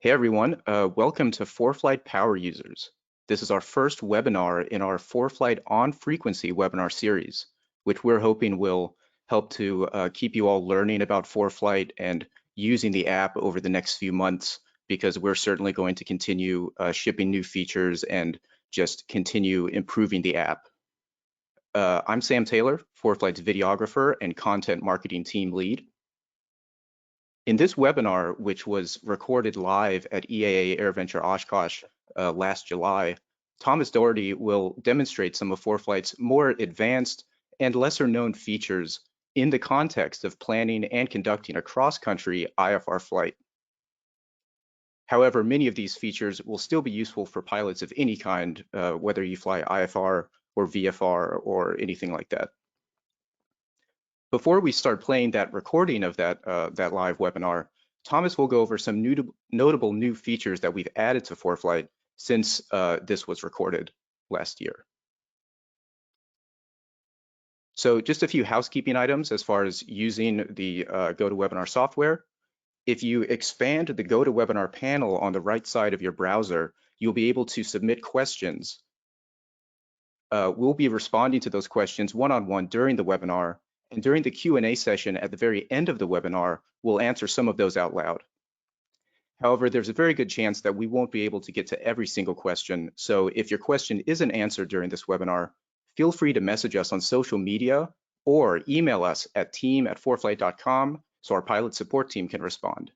Hey everyone, welcome to ForeFlight Power Users. This is our first webinar in our ForeFlight on frequency webinar series, which we're hoping will help to keep you all learning about ForeFlight and using the app over the next few months, because we're certainly going to continue shipping new features and just continue improving the app. I'm Sam Taylor, ForeFlight's videographer and content marketing team lead. In this webinar, which was recorded live at EAA Airventure Oshkosh last July, Thomas Daugherty will demonstrate some of ForeFlight's more advanced and lesser known features in the context of planning and conducting a cross-country IFR flight. However, many of these features will still be useful for pilots of any kind, whether you fly IFR or VFR or anything like that. Before we start playing that recording of that live webinar, Thomas will go over some notable new features that we've added to ForeFlight since this was recorded last year. So just a few housekeeping items as far as using the GoToWebinar software. If you expand the GoToWebinar panel on the right side of your browser, you'll be able to submit questions. We'll be responding to those questions one-on-one during the webinar. And during the Q&A session at the very end of the webinar, we'll answer some of those out loud. However, there's a very good chance that we won't be able to get to every single question. So if your question isn't answered during this webinar, feel free to message us on social media or email us at team@foreflight.com so our pilot support team can respond.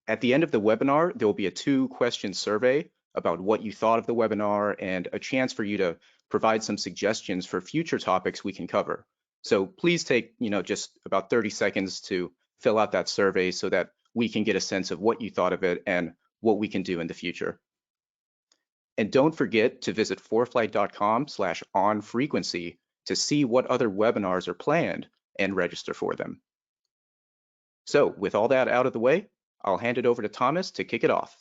At the end of the webinar, there will be a 2-question survey about what you thought of the webinar and a chance for you to provide some suggestions for future topics we can cover. So please take, just about 30 seconds to fill out that survey so that we can get a sense of what you thought of it and what we can do in the future. And don't forget to visit foreflight.com/onfrequency to see what other webinars are planned and register for them. So with all that out of the way, I'll hand it over to Thomas to kick it off.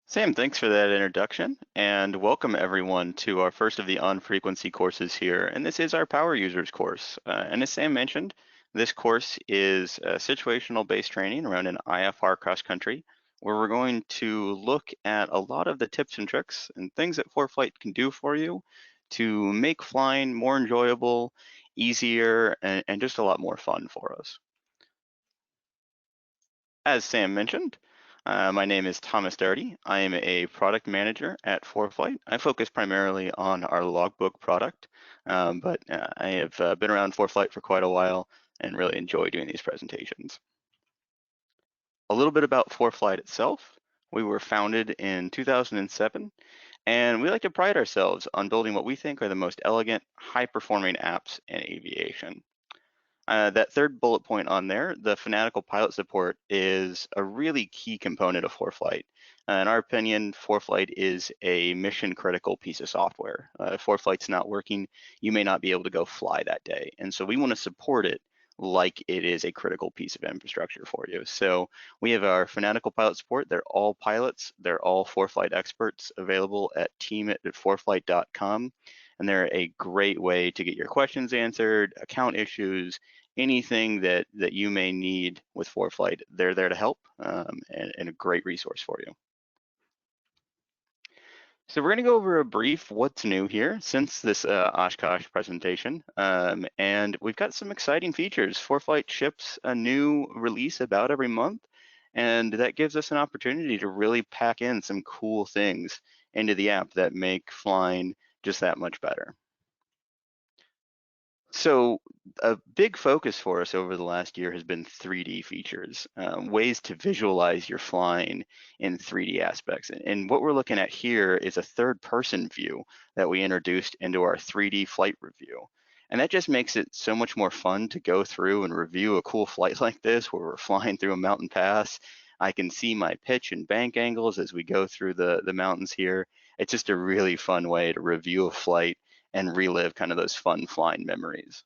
Sam, thanks for that introduction, and welcome everyone to our first of the on-frequency courses here. And this is our Power Users course. And as Sam mentioned, this course is a situational-based training around an IFR cross-country, where we're going to look at a lot of the tips and tricks and things that ForeFlight can do for you to make flying more enjoyable, easier, and just a lot more fun for us. As Sam mentioned, my name is Thomas Daugherty. I am a product manager at ForeFlight. I focus primarily on our logbook product, but I have been around ForeFlight for quite a while and really enjoy doing these presentations. A little bit about ForeFlight itself. We were founded in 2007, and we like to pride ourselves on building what we think are the most elegant, high-performing apps in aviation. That third bullet point on there, the fanatical pilot support, is a really key component of ForeFlight. In our opinion, ForeFlight is a mission critical piece of software. If ForeFlight's not working, you may not be able to go fly that day. And so we want to support it like it is a critical piece of infrastructure for you. So we have our fanatical pilot support. They're all pilots. They're all ForeFlight experts available at team@foreflight.com. And they're a great way to get your questions answered, account issues, anything that you may need with ForeFlight. They're there to help and a great resource for you. So we're going to go over a brief what's new here since this Oshkosh presentation. And we've got some exciting features. ForeFlight ships a new release about every month, and that gives us an opportunity to really pack in some cool things into the app that make flying just that much better. So a big focus for us over the last year has been 3D features, ways to visualize your flying in 3D aspects. And what we're looking at here is a third-person view that we introduced into our 3D flight review. And that just makes it so much more fun to go through and review a cool flight like this, where we're flying through a mountain pass. I can see my pitch and bank angles as we go through the mountains here. It's just a really fun way to review a flight and relive kind of those fun flying memories.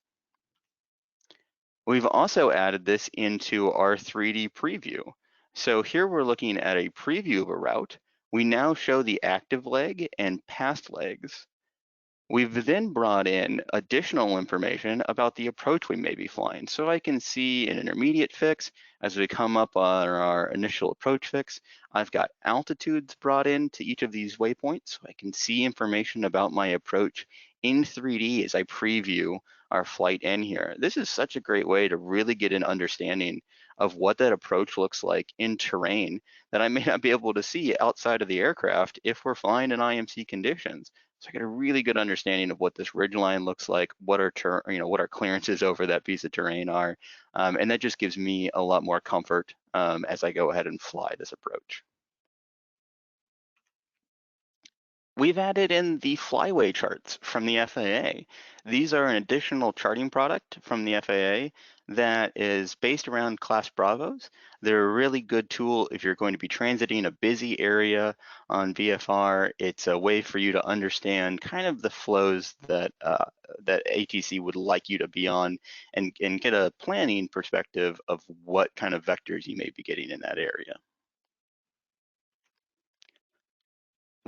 We've also added this into our 3D preview. So here we're looking at a preview of a route. We now show the active leg and past legs. We've then brought in additional information about the approach we may be flying. So I can see an intermediate fix as we come up on our initial approach fix. I've got altitudes brought in to each of these waypoints, so I can see information about my approach in 3D as I preview our flight in here. This is such a great way to really get an understanding of what that approach looks like in terrain that I may not be able to see outside of the aircraft if we're flying in IMC conditions. So I get a really good understanding of what this ridge line looks like, what our what our clearances over that piece of terrain are, and that just gives me a lot more comfort as I go ahead and fly this approach. We've added in the flyway charts from the FAA. These are an additional charting product from the FAA that is based around class Bravos. They're a really good tool if you're going to be transiting a busy area on VFR. It's a way for you to understand kind of the flows that that ATC would like you to be on and get a planning perspective of what kind of vectors you may be getting in that area.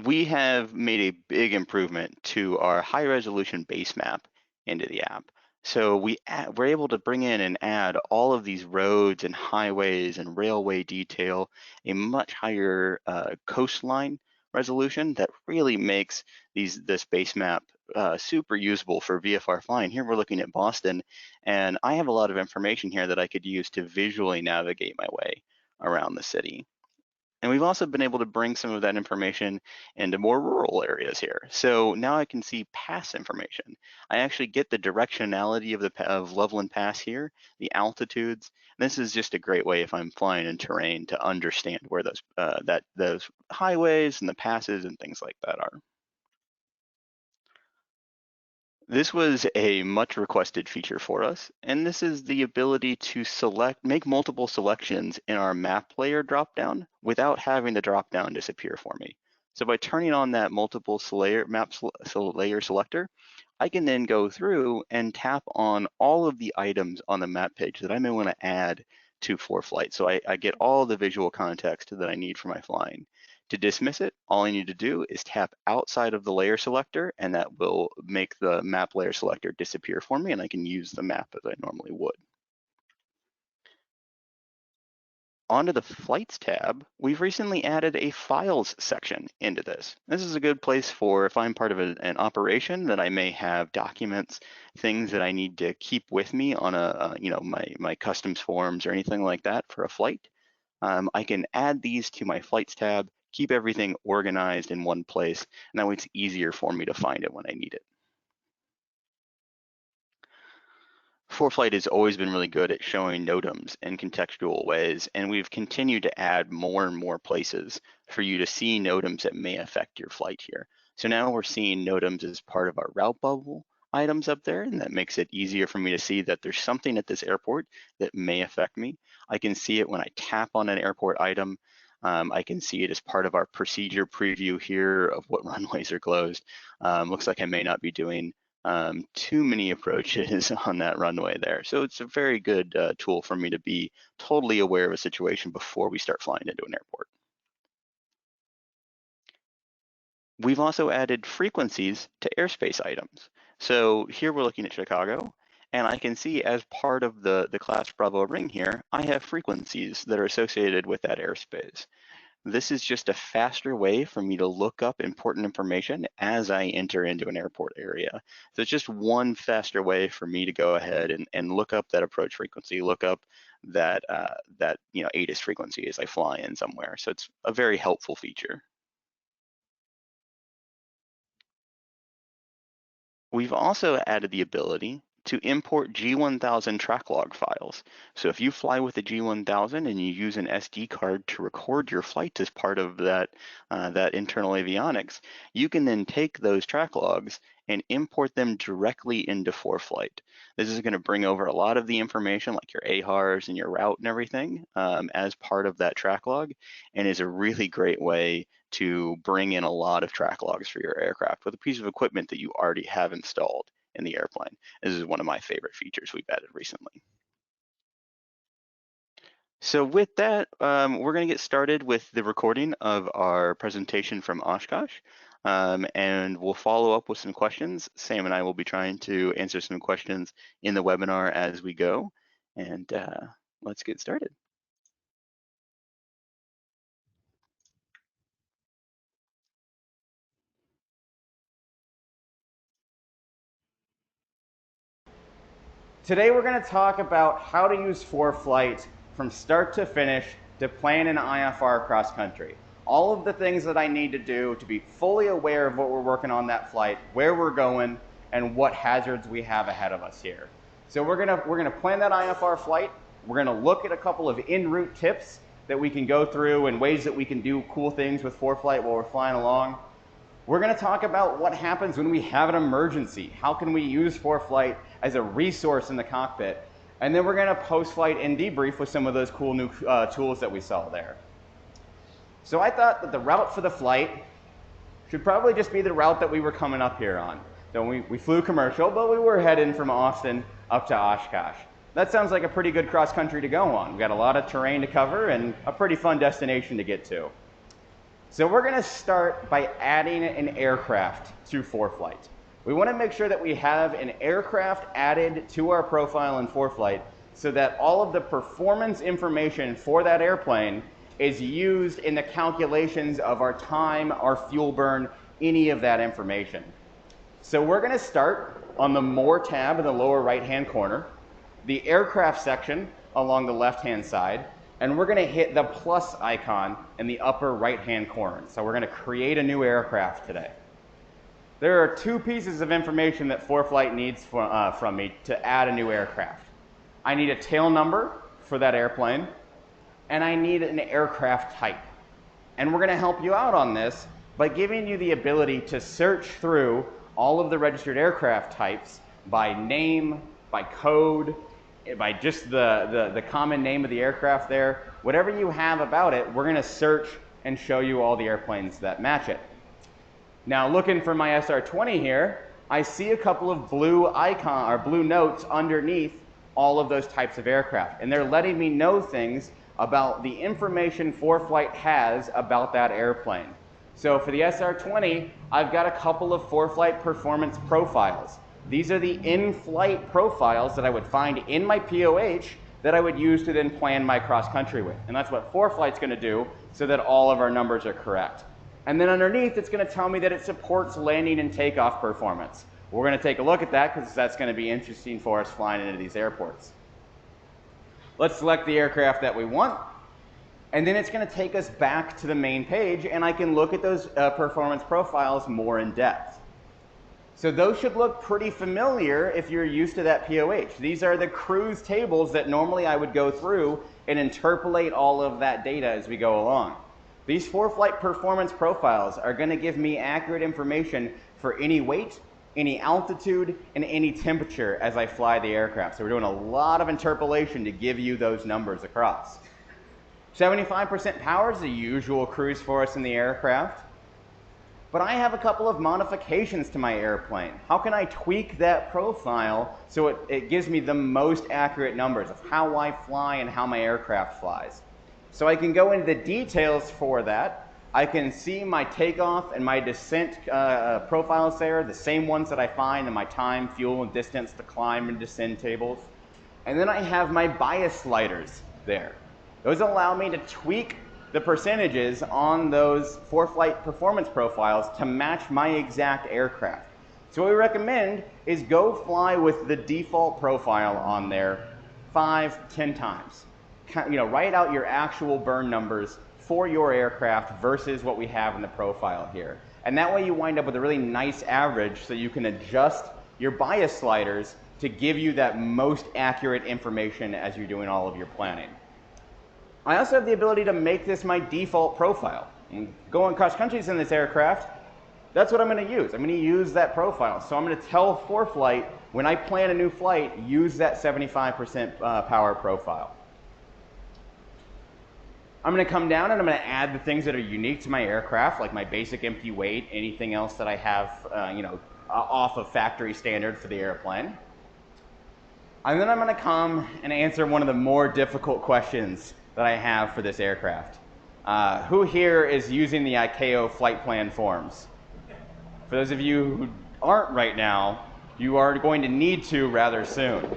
We have made a big improvement to our high resolution base map into the app. So we're able to bring in and add all of these roads and highways and railway detail, a much higher coastline resolution that really makes this base map super usable for VFR flying. Here we're looking at Boston, and I have a lot of information here that I could use to visually navigate my way around the city. And we've also been able to bring some of that information into more rural areas here. So now I can see pass information. I actually get the directionality of Loveland Pass here, the altitudes. This is just a great way if I'm flying in terrain to understand where those highways and the passes and things like that are. This was a much requested feature for us, and this is the ability to make multiple selections in our map layer dropdown without having the dropdown disappear for me. So by turning on that multiple layer selector, I can then go through and tap on all of the items on the map page that I may want to add to ForeFlight. So I get all the visual context that I need for my flying. To dismiss it, all I need to do is tap outside of the layer selector, and that will make the map layer selector disappear for me, and I can use the map as I normally would. Onto the Flights tab, we've recently added a Files section into this. This is a good place for if I'm part of an operation that I may have documents, things that I need to keep with me on my customs forms or anything like that for a flight. I can add these to my Flights tab, keep everything organized in one place, and that way it's easier for me to find it when I need it. ForeFlight has always been really good at showing NOTAMs in contextual ways, and we've continued to add more and more places for you to see NOTAMs that may affect your flight here. So now we're seeing NOTAMs as part of our route bubble items up there, and that makes it easier for me to see that there's something at this airport that may affect me. I can see it when I tap on an airport item. I can see it as part of our procedure preview here of what runways are closed. Looks like I may not be doing too many approaches on that runway there. So it's a very good tool for me to be totally aware of a situation before we start flying into an airport. We've also added frequencies to airspace items. So here we're looking at Chicago, and I can see as part of the class Bravo ring here, I have frequencies that are associated with that airspace. This is just a faster way for me to look up important information as I enter into an airport area. So it's just one faster way for me to go ahead and look up that approach frequency, look up that ATIS frequency as I fly in somewhere. So it's a very helpful feature. We've also added the ability to import G1000 track log files. So if you fly with a G1000 and you use an SD card to record your flight as part of that internal avionics, you can then take those track logs and import them directly into ForeFlight. This is going to bring over a lot of the information like your AHRs and your route and everything as part of that track log, and is a really great way to bring in a lot of track logs for your aircraft with a piece of equipment that you already have installed in the airplane. This is one of my favorite features we've added recently. So with that, we're going to get started with the recording of our presentation from Oshkosh. and we'll follow up with some questions. Sam and I will be trying to answer some questions in the webinar as we go, and let's get started. Today we're going to talk about how to use ForeFlight from start to finish to plan an IFR cross country. All of the things that I need to do to be fully aware of what we're working on that flight, where we're going, and what hazards we have ahead of us here. So we're gonna plan that IFR flight. We're gonna look at a couple of en route tips that we can go through and ways that we can do cool things with ForeFlight while we're flying along. We're going to talk about what happens when we have an emergency. How can we use ForeFlight as a resource in the cockpit? And then we're going to post-flight and debrief with some of those cool new tools that we saw there. So I thought that the route for the flight should probably just be the route that we were coming up here on. So we flew commercial, but we were heading from Austin up to Oshkosh. That sounds like a pretty good cross country to go on. We've got a lot of terrain to cover and a pretty fun destination to get to. So we're going to start by adding an aircraft to ForeFlight. We want to make sure that we have an aircraft added to our profile in ForeFlight so that all of the performance information for that airplane is used in the calculations of our time, our fuel burn, any of that information. So we're going to start on the More tab in the lower right-hand corner, the aircraft section along the left-hand side, and we're going to hit the plus icon in the upper right-hand corner. So we're going to create a new aircraft today. There are two pieces of information that ForeFlight needs from me to add a new aircraft. I need a tail number for that airplane, and I need an aircraft type. And we're going to help you out on this by giving you the ability to search through all of the registered aircraft types by name, by code, by just the common name of the aircraft there. Whatever you have about it, we're going to search and show you all the airplanes that match it. Now looking for my SR-20 here, I see a couple of blue notes underneath all of those types of aircraft, and they're letting me know things about the information ForeFlight has about that airplane. So for the SR-20, I've got a couple of ForeFlight performance profiles. These are the in-flight profiles that I would find in my POH that I would use to then plan my cross-country with. And that's what ForeFlight's going to do so that all of our numbers are correct. And then underneath, it's going to tell me that it supports landing and takeoff performance. We're going to take a look at that because that's going to be interesting for us flying into these airports. Let's select the aircraft that we want. And then it's going to take us back to the main page, and I can look at those performance profiles more in depth. So those should look pretty familiar if you're used to that POH. These are the cruise tables that normally I would go through and interpolate all of that data as we go along. These ForeFlight performance profiles are going to give me accurate information for any weight, any altitude, and any temperature as I fly the aircraft. So we're doing a lot of interpolation to give you those numbers across. 75% power is the usual cruise for us in the aircraft. But I have a couple of modifications to my airplane. How can I tweak that profile so it gives me the most accurate numbers of how I fly and how my aircraft flies? So I can go into the details for that. I can see my takeoff and my descent profiles there, the same ones that I find in my time, fuel, and distance to climb and descend tables. And then I have my bias sliders there. Those allow me to tweak the percentages on those ForeFlight performance profiles to match my exact aircraft. So what we recommend is go fly with the default profile on there 5-10 times. Write out your actual burn numbers for your aircraft versus what we have in the profile here. And that way you wind up with a really nice average so you can adjust your bias sliders to give you that most accurate information as you're doing all of your planning. I also have the ability to make this my default profile. And going cross countries in this aircraft, that's what I'm going to use. I'm going to use that profile. So I'm going to tell ForeFlight, when I plan a new flight, use that 75% power profile. I'm going to come down and I'm going to add the things that are unique to my aircraft, like my basic empty weight, anything else that I have off of factory standard for the airplane. And then I'm going to come and answer one of the more difficult questions that I have for this aircraft. Who here is using the ICAO flight plan forms? For those of you who aren't right now, you are going to need to rather soon.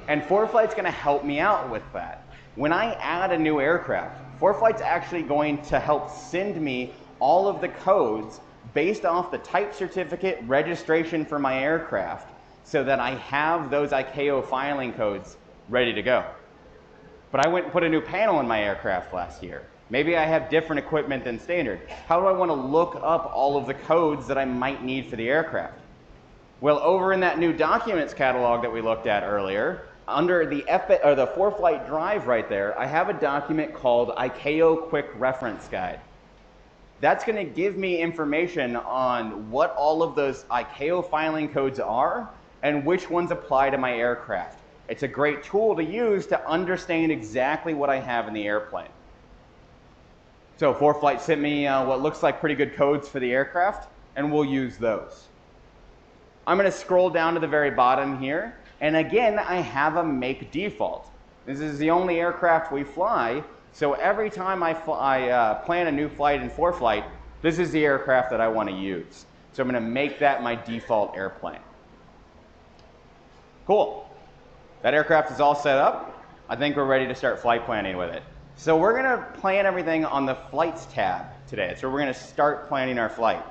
And ForeFlight's going to help me out with that. When I add a new aircraft, ForeFlight's actually going to help send me all of the codes based off the type certificate registration for my aircraft so that I have those ICAO filing codes ready to go. But I went and put a new panel in my aircraft last year. Maybe I have different equipment than standard. How do I want to look up all of the codes that I might need for the aircraft? Well, over in that new documents catalog that we looked at earlier, under the ForeFlight drive right there, I have a document called ICAO Quick Reference Guide. That's going to give me information on what all of those ICAO filing codes are and which ones apply to my aircraft. It's a great tool to use to understand exactly what I have in the airplane. So ForeFlight sent me what looks like pretty good codes for the aircraft, and we'll use those. I'm going to scroll down to the very bottom here, and again, I have a make default. This is the only aircraft we fly, so every time I plan a new flight in ForeFlight, this is the aircraft that I want to use. So I'm going to make that my default airplane. Cool. That aircraft is all set up. I think we're ready to start flight planning with it. So we're going to plan everything on the Flights tab today. So we're going to start planning our flight.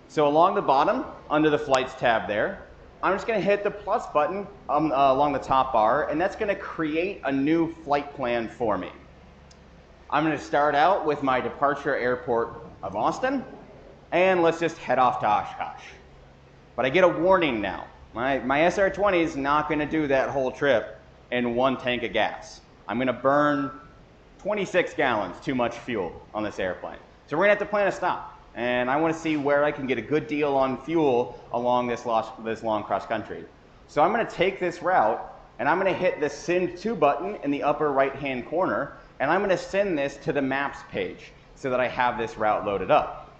So along the bottom, under the Flights tab there, I'm just going to hit the plus button along the top bar, and that's going to create a new flight plan for me. I'm going to start out with my departure airport of Austin, and let's just head off to Oshkosh. But I get a warning now. My SR-20 is not going to do that whole trip in one tank of gas. I'm going to burn 26 gallons too much fuel on this airplane. So we're going to have to plan a stop. And I want to see where I can get a good deal on fuel along this long cross country. So I'm going to take this route, and I'm going to hit the Send To button in the upper right-hand corner, and I'm going to send this to the Maps page so that I have this route loaded up.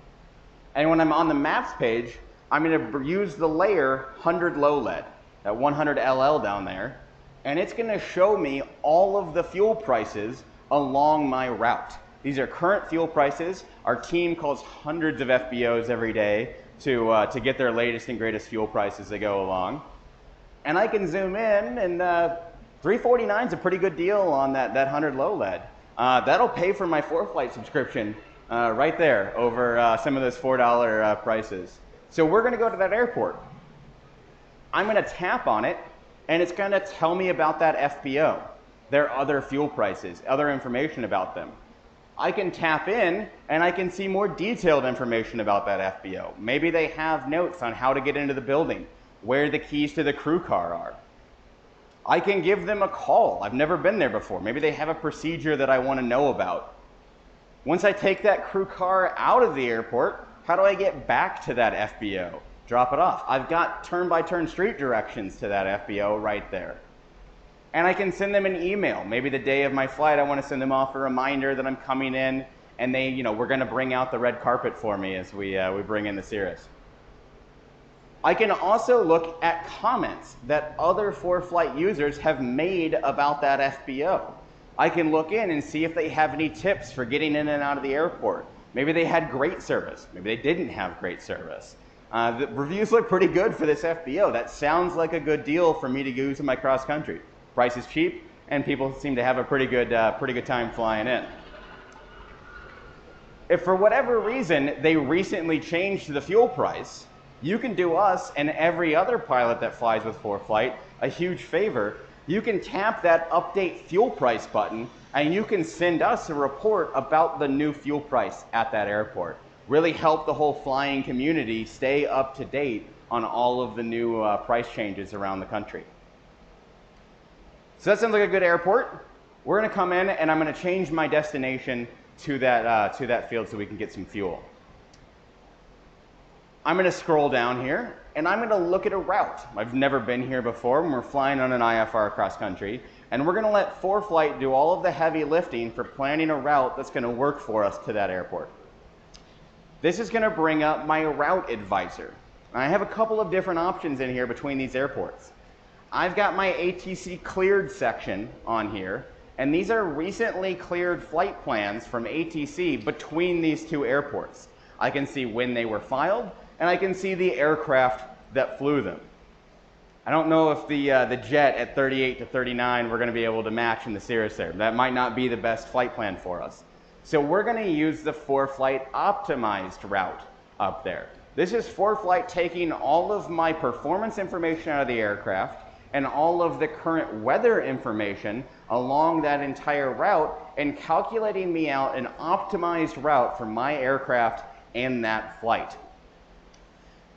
And when I'm on the Maps page, I'm going to use the layer 100 low lead, that 100 LL down there, and it's going to show me all of the fuel prices along my route. These are current fuel prices. Our team calls hundreds of FBOs every day to get their latest and greatest fuel prices as they go along. And I can zoom in, and $3.49 is a pretty good deal on that 100 low lead. That'll pay for my ForeFlight subscription right there over some of those $4 prices. So we're going to go to that airport. I'm going to tap on it, and it's going to tell me about that FBO, their other fuel prices, other information about them. I can tap in, and I can see more detailed information about that FBO. Maybe they have notes on how to get into the building, where the keys to the crew car are. I can give them a call. I've never been there before. Maybe they have a procedure that I want to know about. Once I take that crew car out of the airport, how do I get back to that FBO? Drop it off. I've got turn-by-turn street directions to that FBO right there. And I can send them an email. Maybe the day of my flight, I want to send them off a reminder that I'm coming in, and we're going to bring out the red carpet for me as we bring in the Cirrus. I can also look at comments that other ForeFlight users have made about that FBO. I can look in and see if they have any tips for getting in and out of the airport. Maybe they had great service. Maybe they didn't have great service. The reviews look pretty good for this FBO. That sounds like a good deal for me to use in my cross country. Price is cheap, and people seem to have a pretty good time flying in. If for whatever reason they recently changed the fuel price, you can do us and every other pilot that flies with ForeFlight a huge favor. You can tap that Update Fuel Price button, and you can send us a report about the new fuel price at that airport. Really help the whole flying community stay up to date on all of the new price changes around the country. So that sounds like a good airport. We're going to come in, and I'm going to change my destination to that field so we can get some fuel. I'm going to scroll down here, and I'm going to look at a route. I've never been here before when we're flying on an IFR cross country, and we're going to let ForeFlight do all of the heavy lifting for planning a route that's going to work for us to that airport. This is going to bring up my route advisor. I have a couple of different options in here between these airports. I've got my ATC cleared section on here, and these are recently cleared flight plans from ATC between these two airports. I can see when they were filed, and I can see the aircraft that flew them. I don't know if the jet at 38 to 39 we're going to be able to match in the Cirrus there. That might not be the best flight plan for us. So we're going to use the ForeFlight optimized route up there. This is ForeFlight taking all of my performance information out of the aircraft and all of the current weather information along that entire route and calculating me out an optimized route for my aircraft and that flight.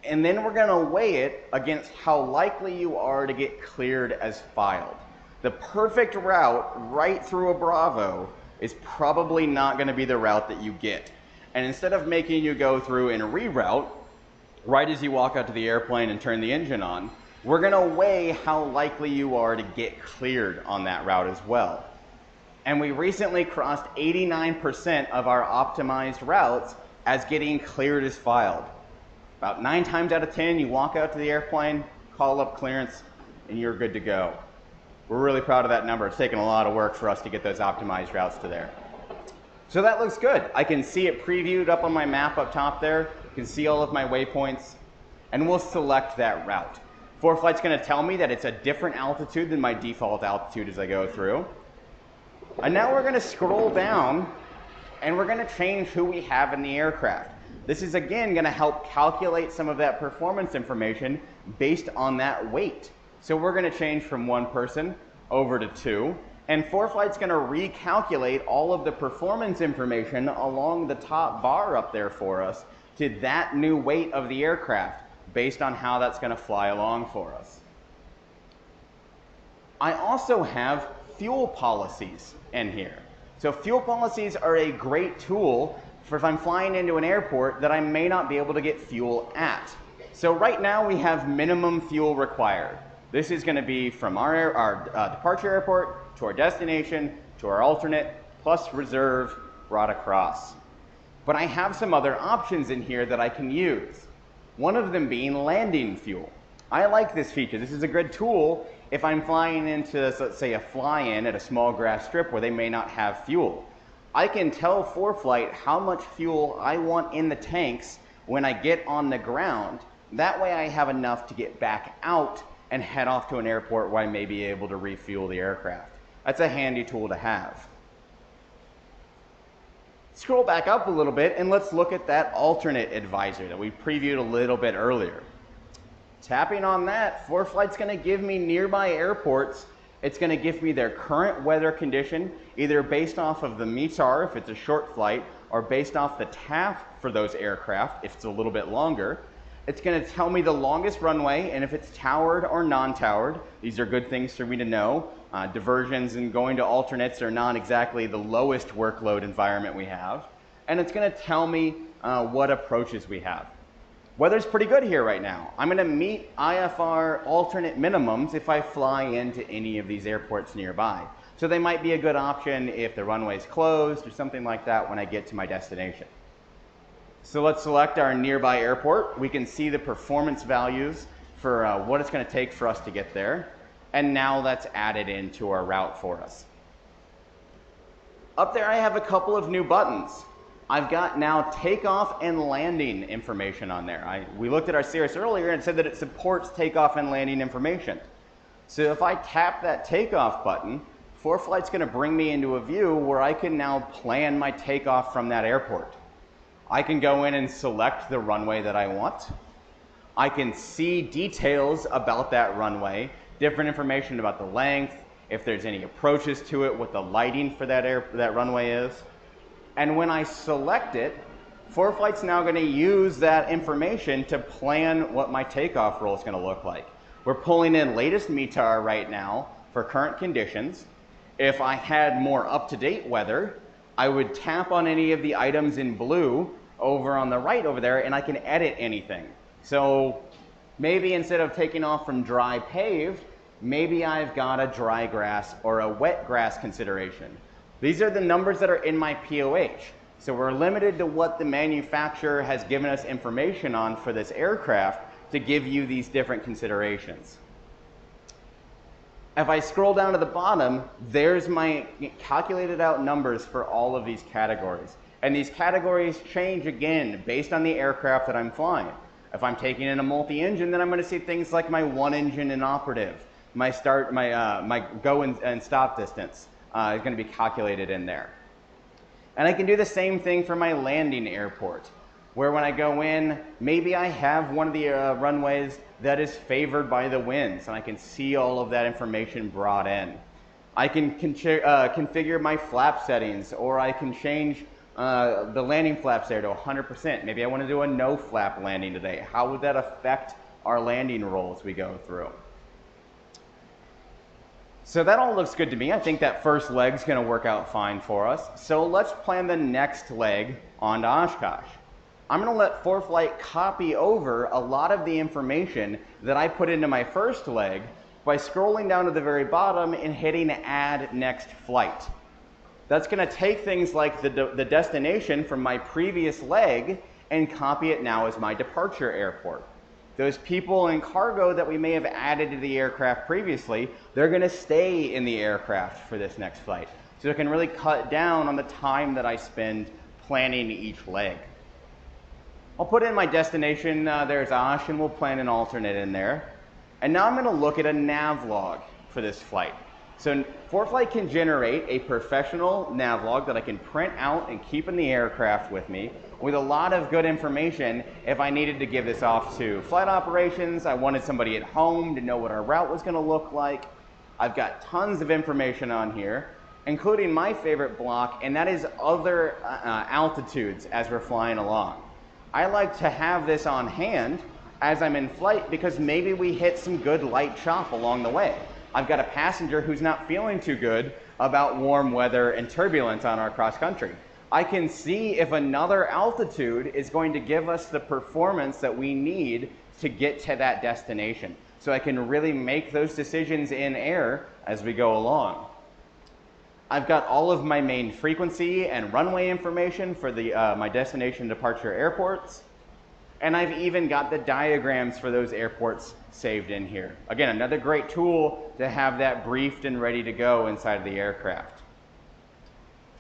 And then we're going to weigh it against how likely you are to get cleared as filed. The perfect route right through a Bravo is probably not going to be the route that you get. And instead of making you go through and reroute right as you walk out to the airplane and turn the engine on, we're going to weigh how likely you are to get cleared on that route as well. And we recently crossed 89% of our optimized routes as getting cleared as filed. About 9 times out of 10, you walk out to the airplane, call up clearance, and you're good to go. We're really proud of that number. It's taken a lot of work for us to get those optimized routes to there. So that looks good. I can see it previewed up on my map up top there. You can see all of my waypoints, and we'll select that route. ForeFlight's going to tell me that it's a different altitude than my default altitude as I go through. And now we're going to scroll down, and we're going to change who we have in the aircraft. This is again going to help calculate some of that performance information based on that weight. So we're going to change from 1 person over to 2, and ForeFlight's going to recalculate all of the performance information along the top bar up there for us to that new weight of the aircraft based on how that's going to fly along for us. I also have fuel policies in here. So fuel policies are a great tool for if I'm flying into an airport that I may not be able to get fuel at. So right now we have minimum fuel required. This is going to be from our departure airport to our destination to our alternate plus reserve brought across. But I have some other options in here that I can use. One of them being landing fuel. I like this feature. This is a good tool if I'm flying into, let's say, a fly-in at a small grass strip where they may not have fuel. I can tell ForeFlight how much fuel I want in the tanks when I get on the ground. That way I have enough to get back out and head off to an airport where I may be able to refuel the aircraft. That's a handy tool to have. Scroll back up a little bit and let's look at that alternate advisor that we previewed a little bit earlier. Tapping on that, ForeFlight's going to give me nearby airports. It's going to give me their current weather condition, either based off of the METAR if it's a short flight, or based off the TAF for those aircraft if it's a little bit longer. It's going to tell me the longest runway and if it's towered or non-towered. These are good things for me to know. Diversions and going to alternates are not exactly the lowest workload environment we have. And it's going to tell me what approaches we have. Weather's pretty good here right now. I'm going to meet IFR alternate minimums if I fly into any of these airports nearby. So they might be a good option if the runway's closed or something like that when I get to my destination. So let's select our nearby airport. We can see the performance values for what it's going to take for us to get there. And now that's added into our route for us. Up there I have a couple of new buttons. I've got now takeoff and landing information on there. We looked at our Cirrus earlier and it said that it supports takeoff and landing information. So if I tap that takeoff button, ForeFlight's going to bring me into a view where I can now plan my takeoff from that airport. I can go in and select the runway that I want. I can see details about that runway, different information about the length, if there's any approaches to it, what the lighting for that runway is. And when I select it, ForeFlight's now going to use that information to plan what my takeoff roll is going to look like. We're pulling in latest METAR right now for current conditions. If I had more up-to-date weather, I would tap on any of the items in blue over on the right over there and I can edit anything. So maybe instead of taking off from dry paved, maybe I've got a dry grass or a wet grass consideration. These are the numbers that are in my POH. So we're limited to what the manufacturer has given us information on for this aircraft to give you these different considerations. If I scroll down to the bottom, there's my calculated out numbers for all of these categories. And these categories change again based on the aircraft that I'm flying. If I'm taking in a multi-engine, then I'm going to see things like my one engine inoperative, my go and stop distance is going to be calculated in there. And I can do the same thing for my landing airport, where when I go in, maybe I have one of the runways that is favored by the winds, and I can see all of that information brought in. I can configure my flap settings, or I can change the landing flaps there to 100%. Maybe I want to do a no flap landing today. How would that affect our landing roll as we go through? So that all looks good to me. I think that first leg's going to work out fine for us. So let's plan the next leg onto Oshkosh. I'm going to let ForeFlight copy over a lot of the information that I put into my first leg by scrolling down to the very bottom and hitting Add Next Flight. That's going to take things like the destination from my previous leg and copy it now as my departure airport. Those people and cargo that we may have added to the aircraft previously, they're going to stay in the aircraft for this next flight. So it can really cut down on the time that I spend planning each leg. I'll put in my destination, there's Osh, and we'll plan an alternate in there. And now I'm going to look at a nav log for this flight. So ForeFlight can generate a professional nav log that I can print out and keep in the aircraft with me with a lot of good information if I needed to give this off to flight operations. I wanted somebody at home to know what our route was going to look like. I've got tons of information on here, including my favorite block, and that is other altitudes as we're flying along. I like to have this on hand as I'm in flight because maybe we hit some good light chop along the way. I've got a passenger who's not feeling too good about warm weather and turbulence on our cross country. I can see if another altitude is going to give us the performance that we need to get to that destination. So I can really make those decisions in air as we go along. I've got all of my main frequency and runway information for my destination departure airports. And I've even got the diagrams for those airports saved in here. Again, another great tool to have that briefed and ready to go inside of the aircraft.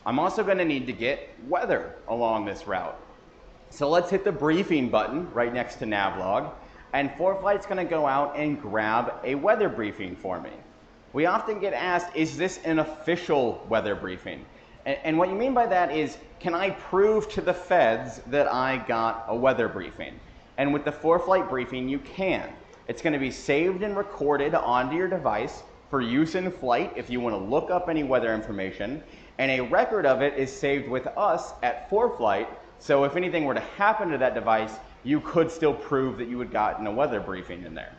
I'm also going to need to get weather along this route. So let's hit the briefing button right next to Navlog, and ForeFlight's going to go out and grab a weather briefing for me. We often get asked, is this an official weather briefing? And what you mean by that is, can I prove to the feds that I got a weather briefing? And with the ForeFlight briefing, you can. It's going to be saved and recorded onto your device for use in flight if you want to look up any weather information. And a record of it is saved with us at ForeFlight. So if anything were to happen to that device, you could still prove that you had gotten a weather briefing in there.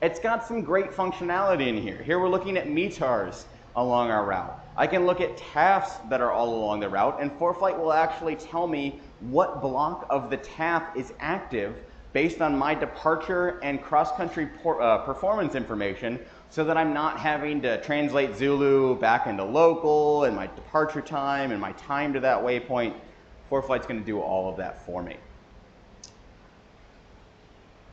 It's got some great functionality in here. Here we're looking at METARs along our route. I can look at TAFs that are all along the route, and ForeFlight will actually tell me what block of the TAF is active based on my departure and cross-country performance information, so that I'm not having to translate Zulu back into local and my departure time and my time to that waypoint. ForeFlight's going to do all of that for me.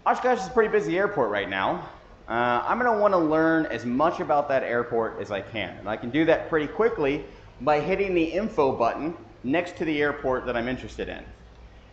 Oshkosh is a pretty busy airport right now. I'm going to want to learn as much about that airport as I can. And I can do that pretty quickly by hitting the info button next to the airport that I'm interested in.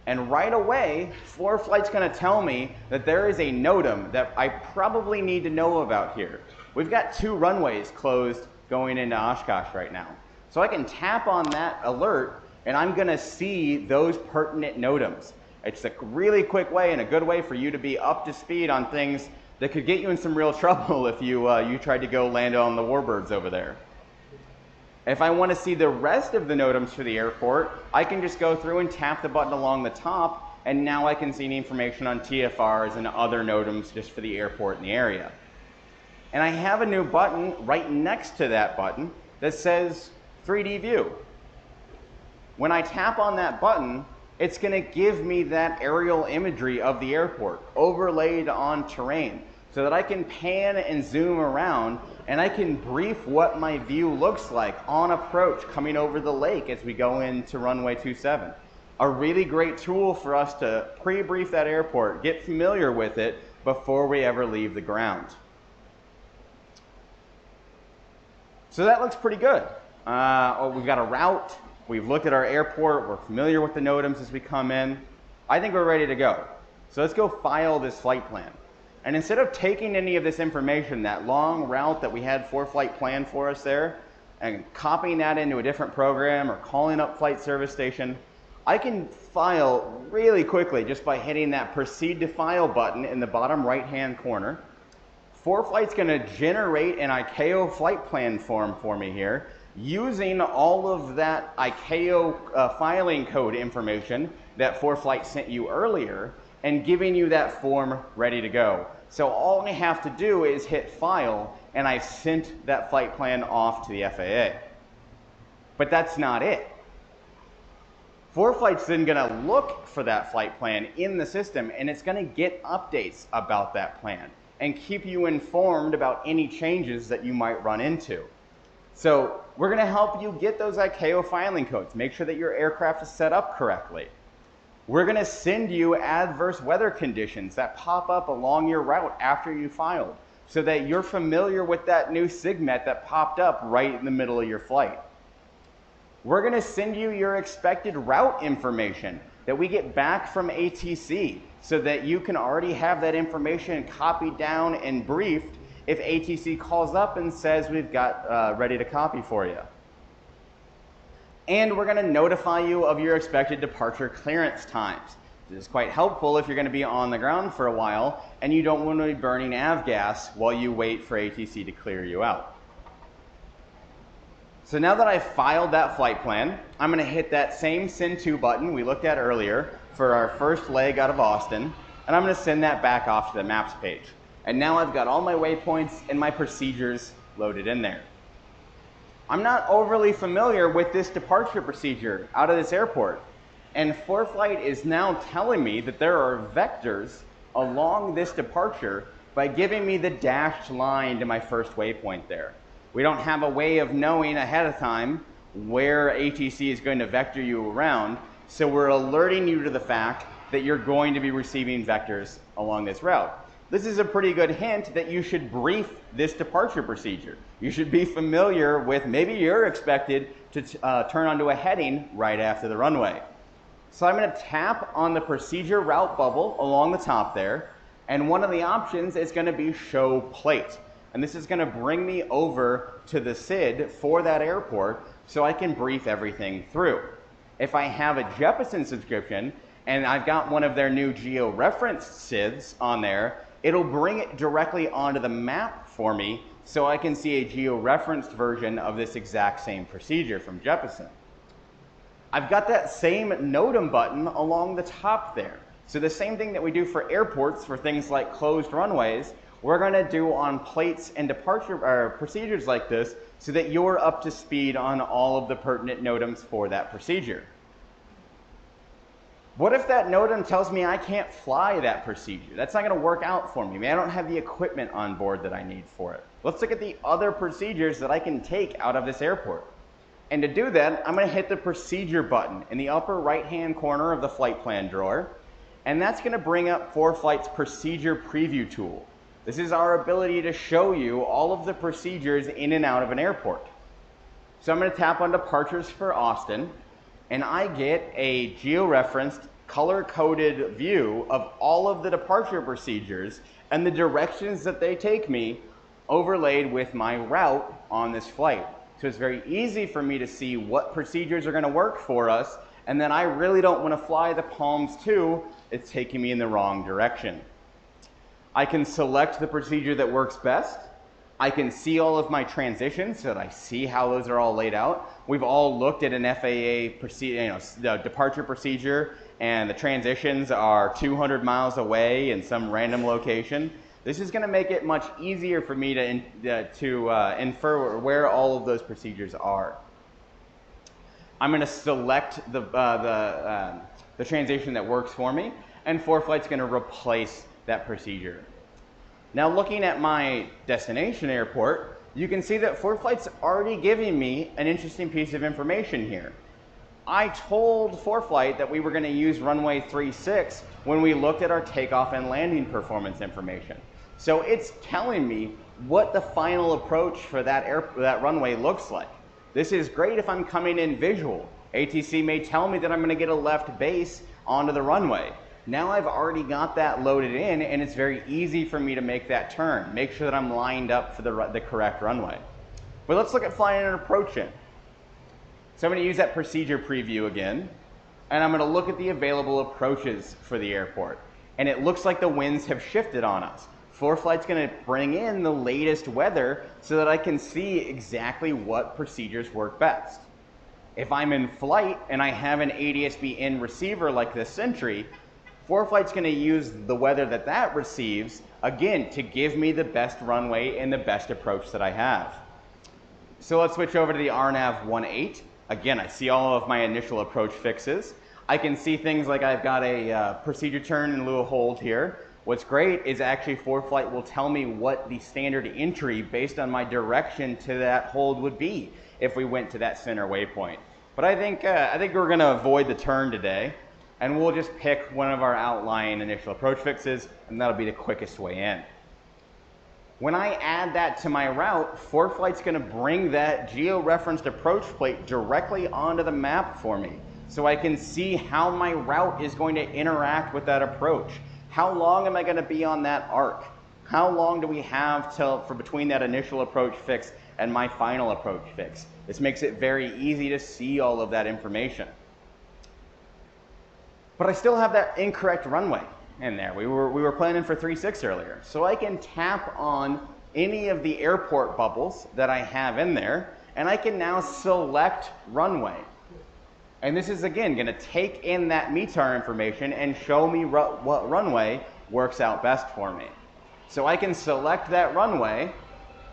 And right away, ForeFlight's going to tell me that there is a NOTAM that I probably need to know about here. We've got 2 runways closed going into Oshkosh right now. So I can tap on that alert and I'm going to see those pertinent NOTAMs. It's a really quick way and a good way for you to be up to speed on things that could get you in some real trouble if you tried to go land on the warbirds over there. If I want to see the rest of the NOTAMs for the airport, I can just go through and tap the button along the top, and now I can see the information on TFRs and other NOTAMs just for the airport in the area. And I have a new button right next to that button that says 3D view. When I tap on that button, it's going to give me that aerial imagery of the airport overlaid on terrain so that I can pan and zoom around and I can brief what my view looks like on approach coming over the lake as we go into runway 27. A really great tool for us to pre-brief that airport, get familiar with it before we ever leave the ground. So that looks pretty good. We've got a route. We've looked at our airport. We're familiar with the NOTAMs as we come in. I think we're ready to go. So let's go file this flight plan. And instead of taking any of this information, that long route that we had ForeFlight planned for us there, and copying that into a different program or calling up flight service station, I can file really quickly just by hitting that proceed to file button in the bottom right hand corner. ForeFlight's going to generate an ICAO flight plan form for me here using all of that ICAO filing code information that ForeFlight sent you earlier and giving you that form ready to go. So all I have to do is hit file and I've sent that flight plan off to the FAA. But that's not it. ForeFlight's then going to look for that flight plan in the system and it's going to get updates about that plan and keep you informed about any changes that you might run into. So we're going to help you get those ICAO filing codes. Make sure that your aircraft is set up correctly. We're going to send you adverse weather conditions that pop up along your route after you filed so that you're familiar with that new SIGMET that popped up right in the middle of your flight. We're going to send you your expected route information that we get back from ATC so that you can already have that information copied down and briefed if ATC calls up and says we've got ready to copy for you. And we're going to notify you of your expected departure clearance times. This is quite helpful if you're going to be on the ground for a while and you don't want to be burning avgas while you wait for ATC to clear you out. So now that I've filed that flight plan, I'm going to hit that same send to button we looked at earlier for our first leg out of Austin, and I'm going to send that back off to the maps page. And now I've got all my waypoints and my procedures loaded in there. I'm not overly familiar with this departure procedure out of this airport, and ForeFlight is now telling me that there are vectors along this departure by giving me the dashed line to my first waypoint there. We don't have a way of knowing ahead of time where ATC is going to vector you around, so we're alerting you to the fact that you're going to be receiving vectors along this route. This is a pretty good hint that you should brief this departure procedure. You should be familiar with maybe you're expected to turn onto a heading right after the runway. So I'm going to tap on the procedure route bubble along the top there, and one of the options is going to be show plate. And this is going to bring me over to the SID for that airport so I can brief everything through. If I have a Jeppesen subscription and I've got one of their new geo-referenced SIDs on there, it'll bring it directly onto the map for me so I can see a geo-referenced version of this exact same procedure from Jeppesen. I've got that same NOTAM button along the top there. So the same thing that we do for airports for things like closed runways, we're going to do on plates and departure procedures like this so that you're up to speed on all of the pertinent NOTAMs for that procedure. What if that NOTAM tells me I can't fly that procedure? That's not going to work out for me. Maybe I don't have the equipment on board that I need for it. Let's look at the other procedures that I can take out of this airport. And to do that, I'm going to hit the procedure button in the upper right-hand corner of the flight plan drawer. And that's going to bring up ForeFlight's procedure preview tool. This is our ability to show you all of the procedures in and out of an airport. So I'm going to tap on departures for Austin, and I get a geo-referenced, color-coded view of all of the departure procedures and the directions that they take me overlaid with my route on this flight. So it's very easy for me to see what procedures are going to work for us, and then I really don't want to fly the Palms 2. It's taking me in the wrong direction. I can select the procedure that works best. I can see all of my transitions so that I see how those are all laid out. We've all looked at an FAA the departure procedure, and the transitions are 200 miles away in some random location. This is going to make it much easier for me to infer where all of those procedures are. I'm going to select the transition that works for me, and ForeFlight's going to replace that procedure. Now looking at my destination airport, you can see that ForeFlight's already giving me an interesting piece of information here. I told ForeFlight that we were going to use runway 36 when we looked at our takeoff and landing performance information. So it's telling me what the final approach for that runway looks like. This is great if I'm coming in visual. ATC may tell me that I'm going to get a left base onto the runway. Now I've already got that loaded in, and it's very easy for me to make that turn, make sure that I'm lined up for the correct runway. But let's look at flying and approaching. So I'm going to use that procedure preview again, and I'm going to look at the available approaches for the airport. And it looks like the winds have shifted on us. ForeFlight's going to bring in the latest weather so that I can see exactly what procedures work best. If I'm in flight and I have an ADS-B in receiver like this Sentry, ForeFlight's going to use the weather that receives, again, to give me the best runway and the best approach that I have. So let's switch over to the RNAV 18. Again, I see all of my initial approach fixes. I can see things like I've got a procedure turn in lieu of hold here. What's great is actually ForeFlight will tell me what the standard entry based on my direction to that hold would be if we went to that center waypoint. But I think we're going to avoid the turn today, and we'll just pick one of our outlying initial approach fixes, and that'll be the quickest way in. When I add that to my route, ForeFlight's going to bring that geo-referenced approach plate directly onto the map for me, so I can see how my route is going to interact with that approach. How long am I going to be on that arc? How long do we have for between that initial approach fix and my final approach fix? This makes it very easy to see all of that information. But I still have that incorrect runway in there. We were planning for 3.6 earlier. So I can tap on any of the airport bubbles that I have in there, and I can now select runway. And this is, again, going to take in that METAR information and show me what runway works out best for me. So I can select that runway,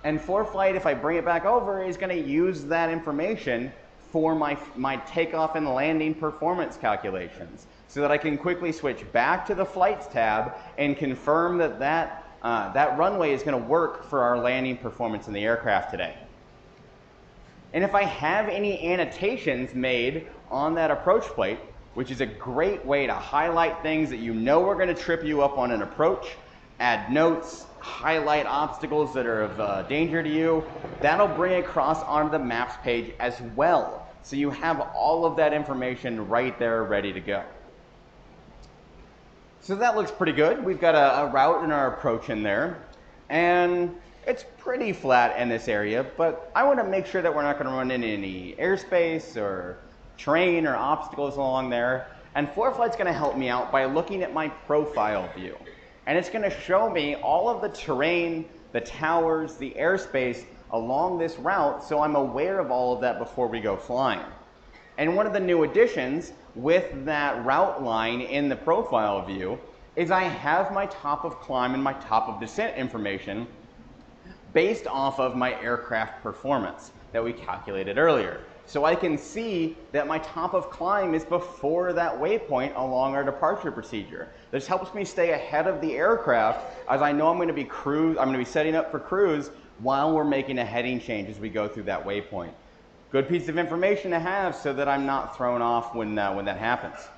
and ForeFlight, if I bring it back over, is going to use that information for my takeoff and landing performance calculations, so that I can quickly switch back to the flights tab and confirm that runway is going to work for our landing performance in the aircraft today. And if I have any annotations made on that approach plate, which is a great way to highlight things that you know are going to trip you up on an approach, add notes, highlight obstacles that are of danger to you, that'll bring it across onto the maps page as well. So you have all of that information right there ready to go. So that looks pretty good. We've got a route and our approach in there, and it's pretty flat in this area, but I want to make sure that we're not going to run into any airspace or terrain or obstacles along there. And ForeFlight's going to help me out by looking at my profile view. And it's going to show me all of the terrain, the towers, the airspace along this route, so I'm aware of all of that before we go flying. And one of the new additions with that route line in the profile view is I have my top of climb and my top of descent information based off of my aircraft performance that we calculated earlier. So I can see that my top of climb is before that waypoint along our departure procedure. This helps me stay ahead of the aircraft, as I know I'm going to be setting up for cruise while we're making a heading change as we go through that waypoint. Good piece of information to have so that I'm not thrown off when that happens.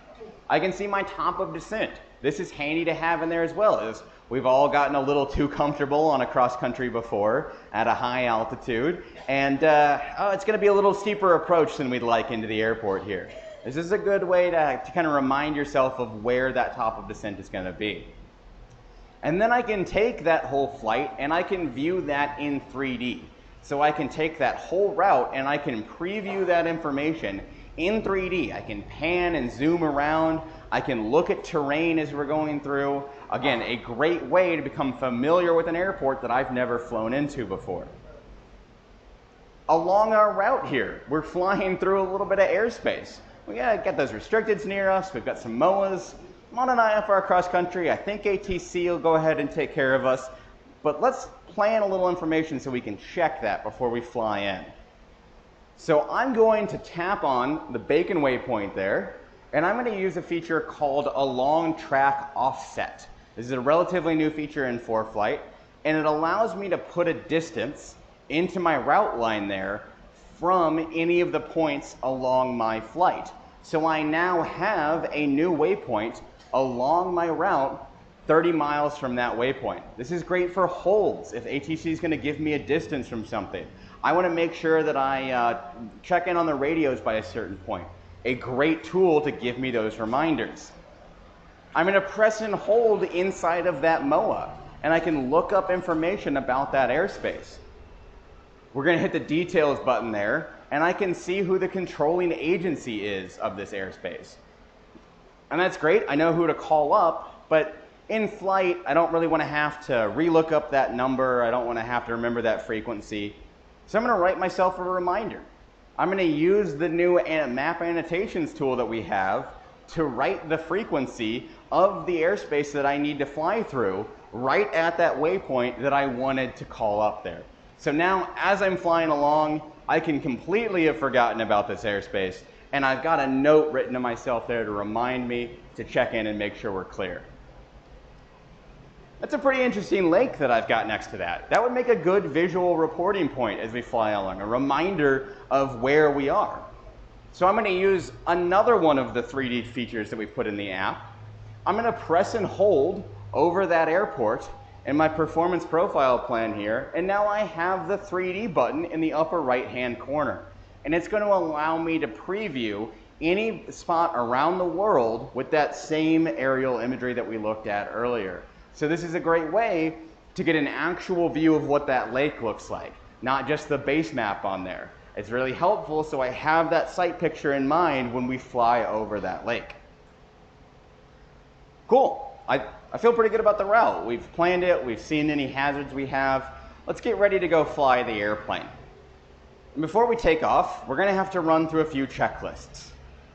I can see my top of descent. This is handy to have in there as well, as we've all gotten a little too comfortable on a cross country before at a high altitude, and it's going to be a little steeper approach than we'd like into the airport here. This is a good way to kind of remind yourself of where that top of descent is going to be. And then I can take that whole flight and I can view that in 3D. So I can take that whole route and I can preview that information in 3D. I can pan and zoom around. I can look at terrain as we're going through. Again, a great way to become familiar with an airport that I've never flown into before. Along our route here, we're flying through a little bit of airspace. We gotta get those restricteds near us. We've got some MOAs. I'm on an IFR cross country. I think ATC will go ahead and take care of us. But let's plan a little information so we can check that before we fly in. So I'm going to tap on the Bacon waypoint there, and I'm going to use a feature called a long track offset. This is a relatively new feature in ForeFlight, and it allows me to put a distance into my route line there from any of the points along my flight. So I now have a new waypoint along my route 30 miles from that waypoint. This is great for holds if ATC is going to give me a distance from something. I want to make sure that I check in on the radios by a certain point. A great tool to give me those reminders. I'm going to press and hold inside of that MOA, and I can look up information about that airspace. We're going to hit the details button there, and I can see who the controlling agency is of this airspace. And that's great. I know who to call up, but in flight, I don't really want to have to relook up that number. I don't want to have to remember that frequency. So I'm going to write myself a reminder. I'm going to use the new map annotations tool that we have to write the frequency of the airspace that I need to fly through right at that waypoint that I wanted to call up there. So now, as I'm flying along, I can completely have forgotten about this airspace, and I've got a note written to myself there to remind me to check in and make sure we're clear. That's a pretty interesting lake that I've got next to that. That would make a good visual reporting point as we fly along, a reminder of where we are. So I'm going to use another one of the 3D features that we put in the app. I'm going to press and hold over that airport in my performance profile plan here, and now I have the 3D button in the upper right-hand corner. And it's going to allow me to preview any spot around the world with that same aerial imagery that we looked at earlier. So this is a great way to get an actual view of what that lake looks like, not just the base map on there. It's really helpful so I have that sight picture in mind when we fly over that lake. Cool. I feel pretty good about the route. We've planned it. We've seen any hazards we have. Let's get ready to go fly the airplane. And before we take off, we're going to have to run through a few checklists.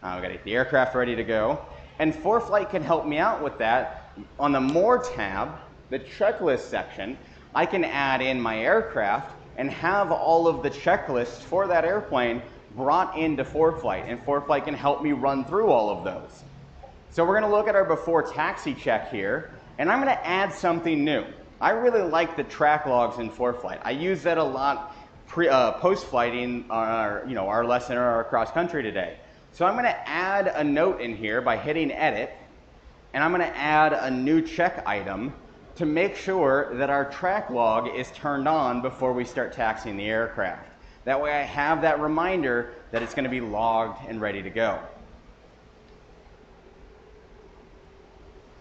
We've got to get the aircraft ready to go. And ForeFlight can help me out with that. On the More tab, the checklist section, I can add in my aircraft and have all of the checklists for that airplane brought into ForeFlight. And ForeFlight can help me run through all of those. So we're going to look at our before taxi check here, and I'm going to add something new. I really like the track logs in ForeFlight. I use that a lot post-flighting our lesson or our cross country today. So I'm going to add a note in here by hitting edit, and I'm going to add a new check item to make sure that our track log is turned on before we start taxiing the aircraft. That way I have that reminder that it's going to be logged and ready to go.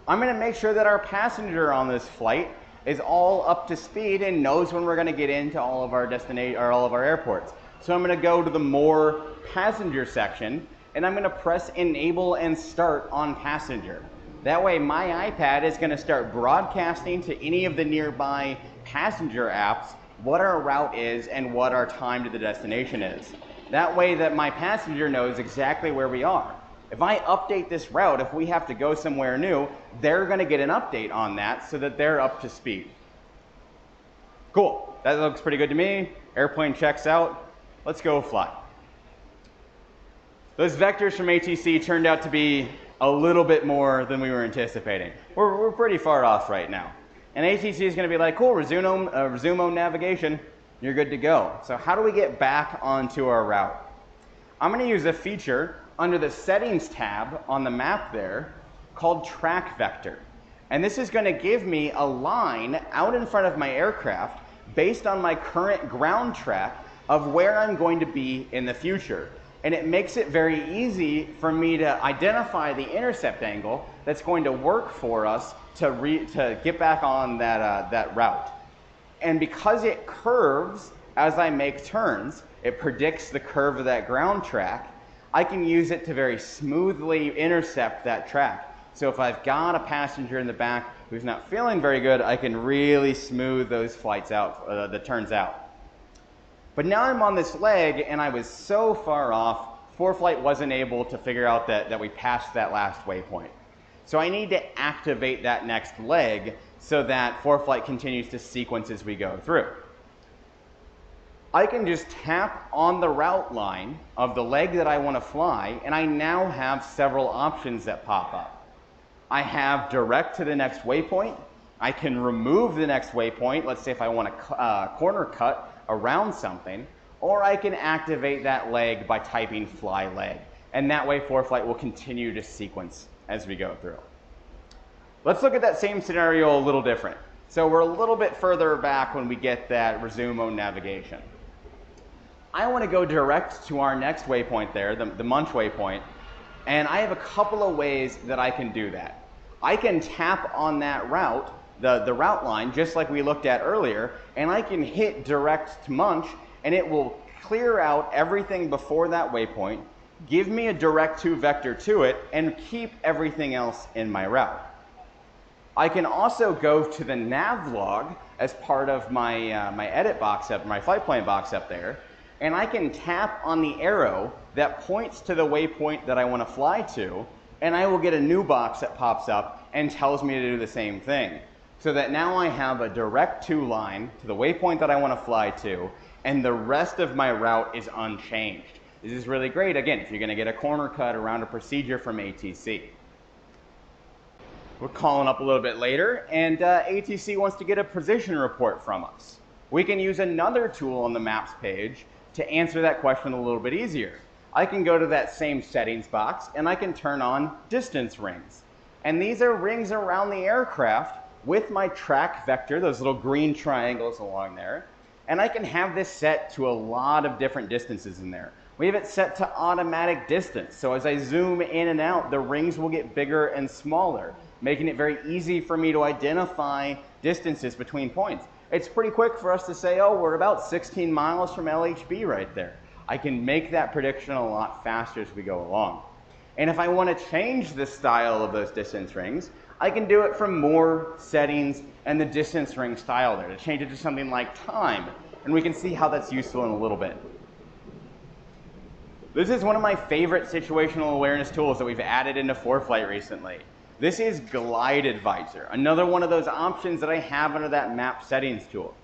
I'm going to make sure that our passenger on this flight is all up to speed and knows when we're going to get into all of our all of our airports. So I'm going to go to the More Passenger section, and I'm going to press Enable and Start on Passenger. That way my iPad is going to start broadcasting to any of the nearby passenger apps what our route is and what our time to the destination is. That way that my passenger knows exactly where we are. If I update this route, if we have to go somewhere new, they're going to get an update on that so that they're up to speed. Cool. That looks pretty good to me. Airplane checks out. Let's go fly. Those vectors from ATC turned out to be a little bit more than we were anticipating. We're pretty far off right now. And ATC is going to be like, cool, resume on navigation. You're good to go. So how do we get back onto our route? I'm going to use a feature under the Settings tab on the map there called Track Vector. And this is going to give me a line out in front of my aircraft based on my current ground track of where I'm going to be in the future. And it makes it very easy for me to identify the intercept angle that's going to work for us to get back on that route. And because it curves as I make turns, it predicts the curve of that ground track, I can use it to very smoothly intercept that track. So if I've got a passenger in the back who's not feeling very good, I can really smooth those flights out, the turns out. But now I'm on this leg and I was so far off, ForeFlight wasn't able to figure out that we passed that last waypoint. So I need to activate that next leg so that ForeFlight continues to sequence as we go through. I can just tap on the route line of the leg that I want to fly, and I now have several options that pop up. I have direct to the next waypoint. I can remove the next waypoint, let's say if I want a corner cut around something, or I can activate that leg by typing fly leg. And that way ForeFlight will continue to sequence as we go through. Let's look at that same scenario a little different. So we're a little bit further back when we get that resume on navigation. I want to go direct to our next waypoint there, the Munch waypoint, and I have a couple of ways that I can do that. I can tap on that route, the route line, just like we looked at earlier, and I can hit direct to munch, and it will clear out everything before that waypoint, give me a direct to vector to it, and keep everything else in my route. I can also go to the nav log as part of my, my edit box up, my flight plan box up there, and I can tap on the arrow that points to the waypoint that I want to fly to, and I will get a new box that pops up and tells me to do the same thing. So that now I have a direct to line to the waypoint that I want to fly to, and the rest of my route is unchanged. This is really great, again, if you're going to get a corner cut around a procedure from ATC. We're calling up a little bit later, and ATC wants to get a position report from us. We can use another tool on the maps page to answer that question a little bit easier. I can go to that same settings box, and I can turn on distance rings. And these are rings around the aircraft with my track vector, those little green triangles along there. And I can have this set to a lot of different distances in there. We have it set to automatic distance. So as I zoom in and out, the rings will get bigger and smaller, making it very easy for me to identify distances between points. It's pretty quick for us to say, oh, we're about 16 miles from LHB right there. I can make that prediction a lot faster as we go along. And if I want to change the style of those distance rings, I can do it from more settings and the distance ring style there to change it to something like time. And we can see how that's useful in a little bit. This is one of my favorite situational awareness tools that we've added into ForeFlight recently. This is Glide Advisor, another one of those options that I have under that map settings tool.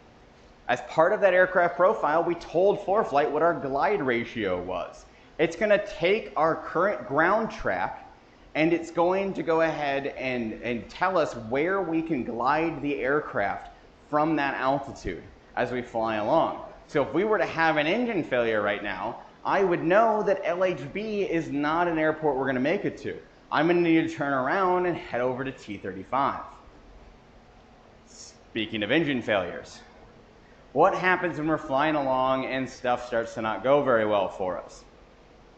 As part of that aircraft profile, we told ForeFlight what our glide ratio was. It's going to take our current ground track, and it's going to go ahead and tell us where we can glide the aircraft from that altitude as we fly along. So if we were to have an engine failure right now, I would know that LHB is not an airport we're going to make it to. I'm going to need to turn around and head over to T35. Speaking of engine failures, what happens when we're flying along and stuff starts to not go very well for us?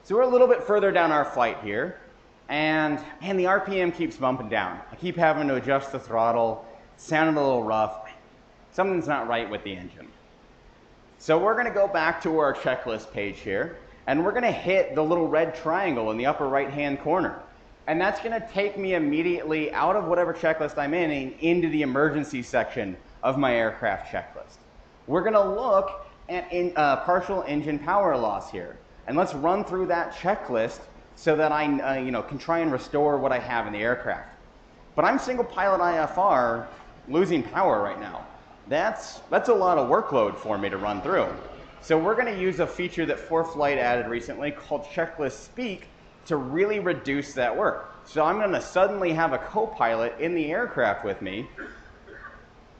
So we're a little bit further down our flight here, and man, the RPM keeps bumping down. I keep having to adjust the throttle. It's sounding a little rough. Something's not right with the engine. So we're going to go back to our checklist page here, and we're going to hit the little red triangle in the upper right-hand corner. And that's going to take me immediately out of whatever checklist I'm in and into the emergency section of my aircraft checklist. We're going to look at partial engine power loss here. And let's run through that checklist so that I can try and restore what I have in the aircraft. But I'm single pilot IFR losing power right now. That's a lot of workload for me to run through. So we're going to use a feature that ForeFlight added recently called Checklist Speak to really reduce that work. So I'm going to suddenly have a co-pilot in the aircraft with me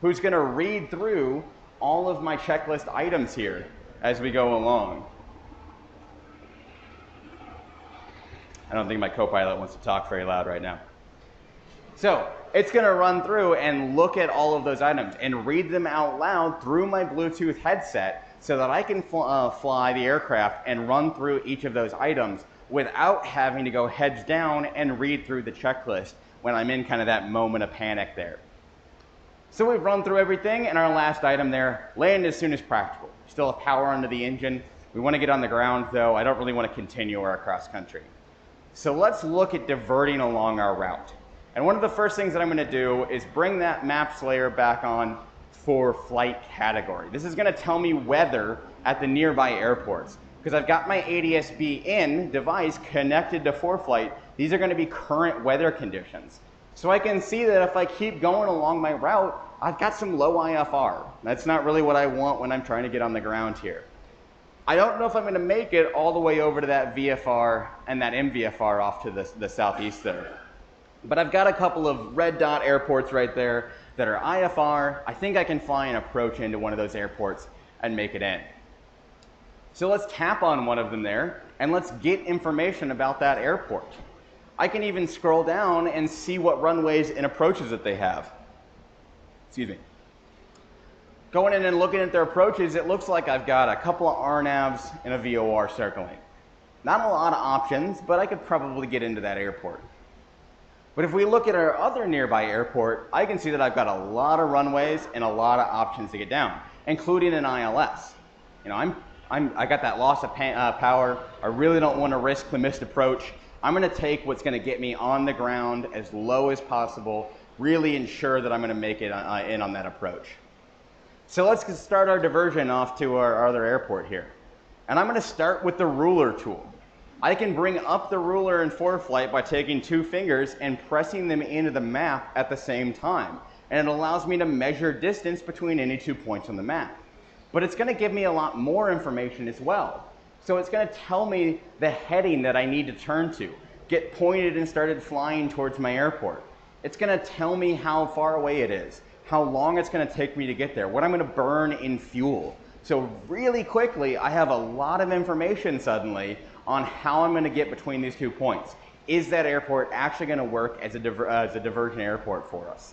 who's going to read through all of my checklist items here as we go along. I don't think my co-pilot wants to talk very loud right now. So it's going to run through and look at all of those items and read them out loud through my Bluetooth headset so that I can fly the aircraft and run through each of those items without having to go heads down and read through the checklist when I'm in kind of that moment of panic there. So we've run through everything, and our last item there, land as soon as practical. Still have power under the engine. We want to get on the ground, though. I don't really want to continue our cross country. So let's look at diverting along our route. And one of the first things that I'm going to do is bring that maps layer back on for flight category. This is going to tell me weather at the nearby airports. Because I've got my ADS-B in device connected to ForeFlight, these are going to be current weather conditions. So I can see that if I keep going along my route, I've got some low IFR. That's not really what I want when I'm trying to get on the ground here. I don't know if I'm going to make it all the way over to that VFR and that MVFR off to the southeast there. But I've got a couple of red dot airports right there that are IFR. I think I can fly and approach into one of those airports and make it in. So let's tap on one of them there, and let's get information about that airport. I can even scroll down and see what runways and approaches that they have. Excuse me. Going in and looking at their approaches, it looks like I've got a couple of RNAVs and a VOR circling. Not a lot of options, but I could probably get into that airport. But if we look at our other nearby airport, I can see that I've got a lot of runways and a lot of options to get down, including an ILS. You know, I got that loss of power. I really don't want to risk the missed approach. I'm going to take what's going to get me on the ground as low as possible, really ensure that I'm going to make it in on that approach. So let's start our diversion off to our other airport here. And I'm going to start with the ruler tool. I can bring up the ruler in ForeFlight by taking 2 fingers and pressing them into the map at the same time. And it allows me to measure distance between any 2 points on the map. But it's going to give me a lot more information as well. So it's going to tell me the heading that I need to turn to, get pointed and started flying towards my airport. It's going to tell me how far away it is, how long it's going to take me to get there, what I'm going to burn in fuel. So really quickly, I have a lot of information suddenly on how I'm going to get between these 2 points. Is that airport actually going to work as a diversion airport for us?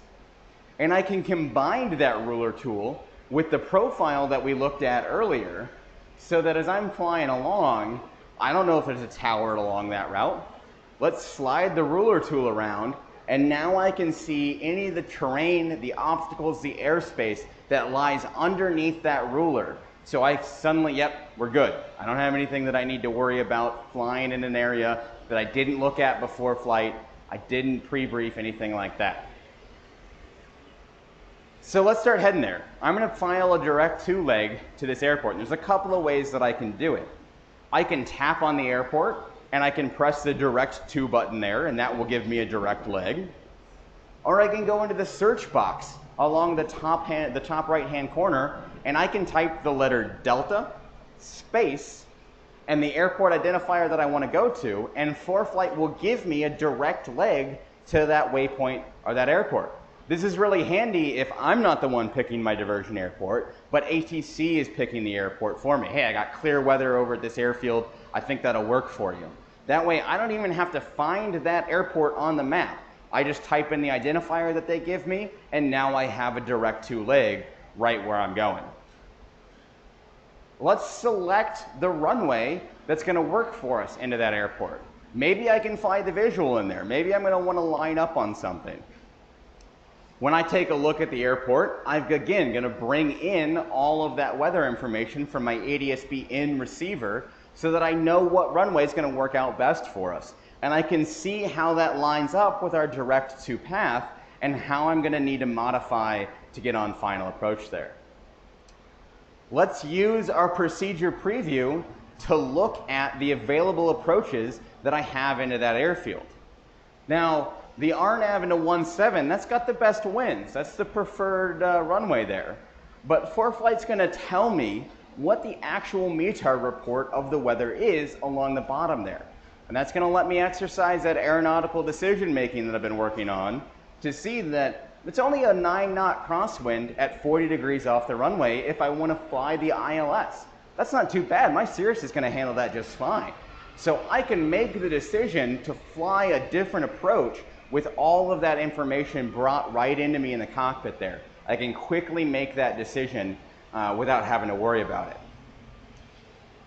And I can combine that ruler tool with the profile that we looked at earlier, so that as I'm flying along, I don't know if there's a tower along that route. Let's slide the ruler tool around, and now I can see any of the terrain, the obstacles, the airspace that lies underneath that ruler. So I suddenly, yep, we're good. I don't have anything that I need to worry about flying in an area that I didn't look at before flight. I didn't pre-brief, anything like that. So let's start heading there. I'm going to file a direct 2 leg to this airport. And there's a couple of ways that I can do it. I can tap on the airport and I can press the direct 2 button there, and that will give me a direct leg. Or I can go into the search box along the top right hand corner, and I can type the letter Delta, space, and the airport identifier that I want to go to, and ForeFlight will give me a direct leg to that waypoint or that airport. This is really handy if I'm not the one picking my diversion airport, but ATC is picking the airport for me. Hey, I got clear weather over at this airfield. I think that'll work for you. That way, I don't even have to find that airport on the map. I just type in the identifier that they give me, and now I have a direct 2 leg right where I'm going. Let's select the runway that's going to work for us into that airport. Maybe I can fly the visual in there. Maybe I'm going to want to line up on something. When I take a look at the airport, I'm again going to bring in all of that weather information from my ADS-B in receiver so that I know what runway is going to work out best for us. And I can see how that lines up with our direct 2 path and how I'm going to need to modify to get on final approach there. Let's use our procedure preview to look at the available approaches that I have into that airfield. Now, the RNAV into 17, that's got the best winds. That's the preferred runway there. But ForeFlight's going to tell me what the actual METAR report of the weather is along the bottom there. And that's going to let me exercise that aeronautical decision making that I've been working on to see that it's only a 9-knot crosswind at 40 degrees off the runway if I want to fly the ILS. That's not too bad. My Cirrus is going to handle that just fine. So I can make the decision to fly a different approach with all of that information brought right into me in the cockpit there. I can quickly make that decision without having to worry about it.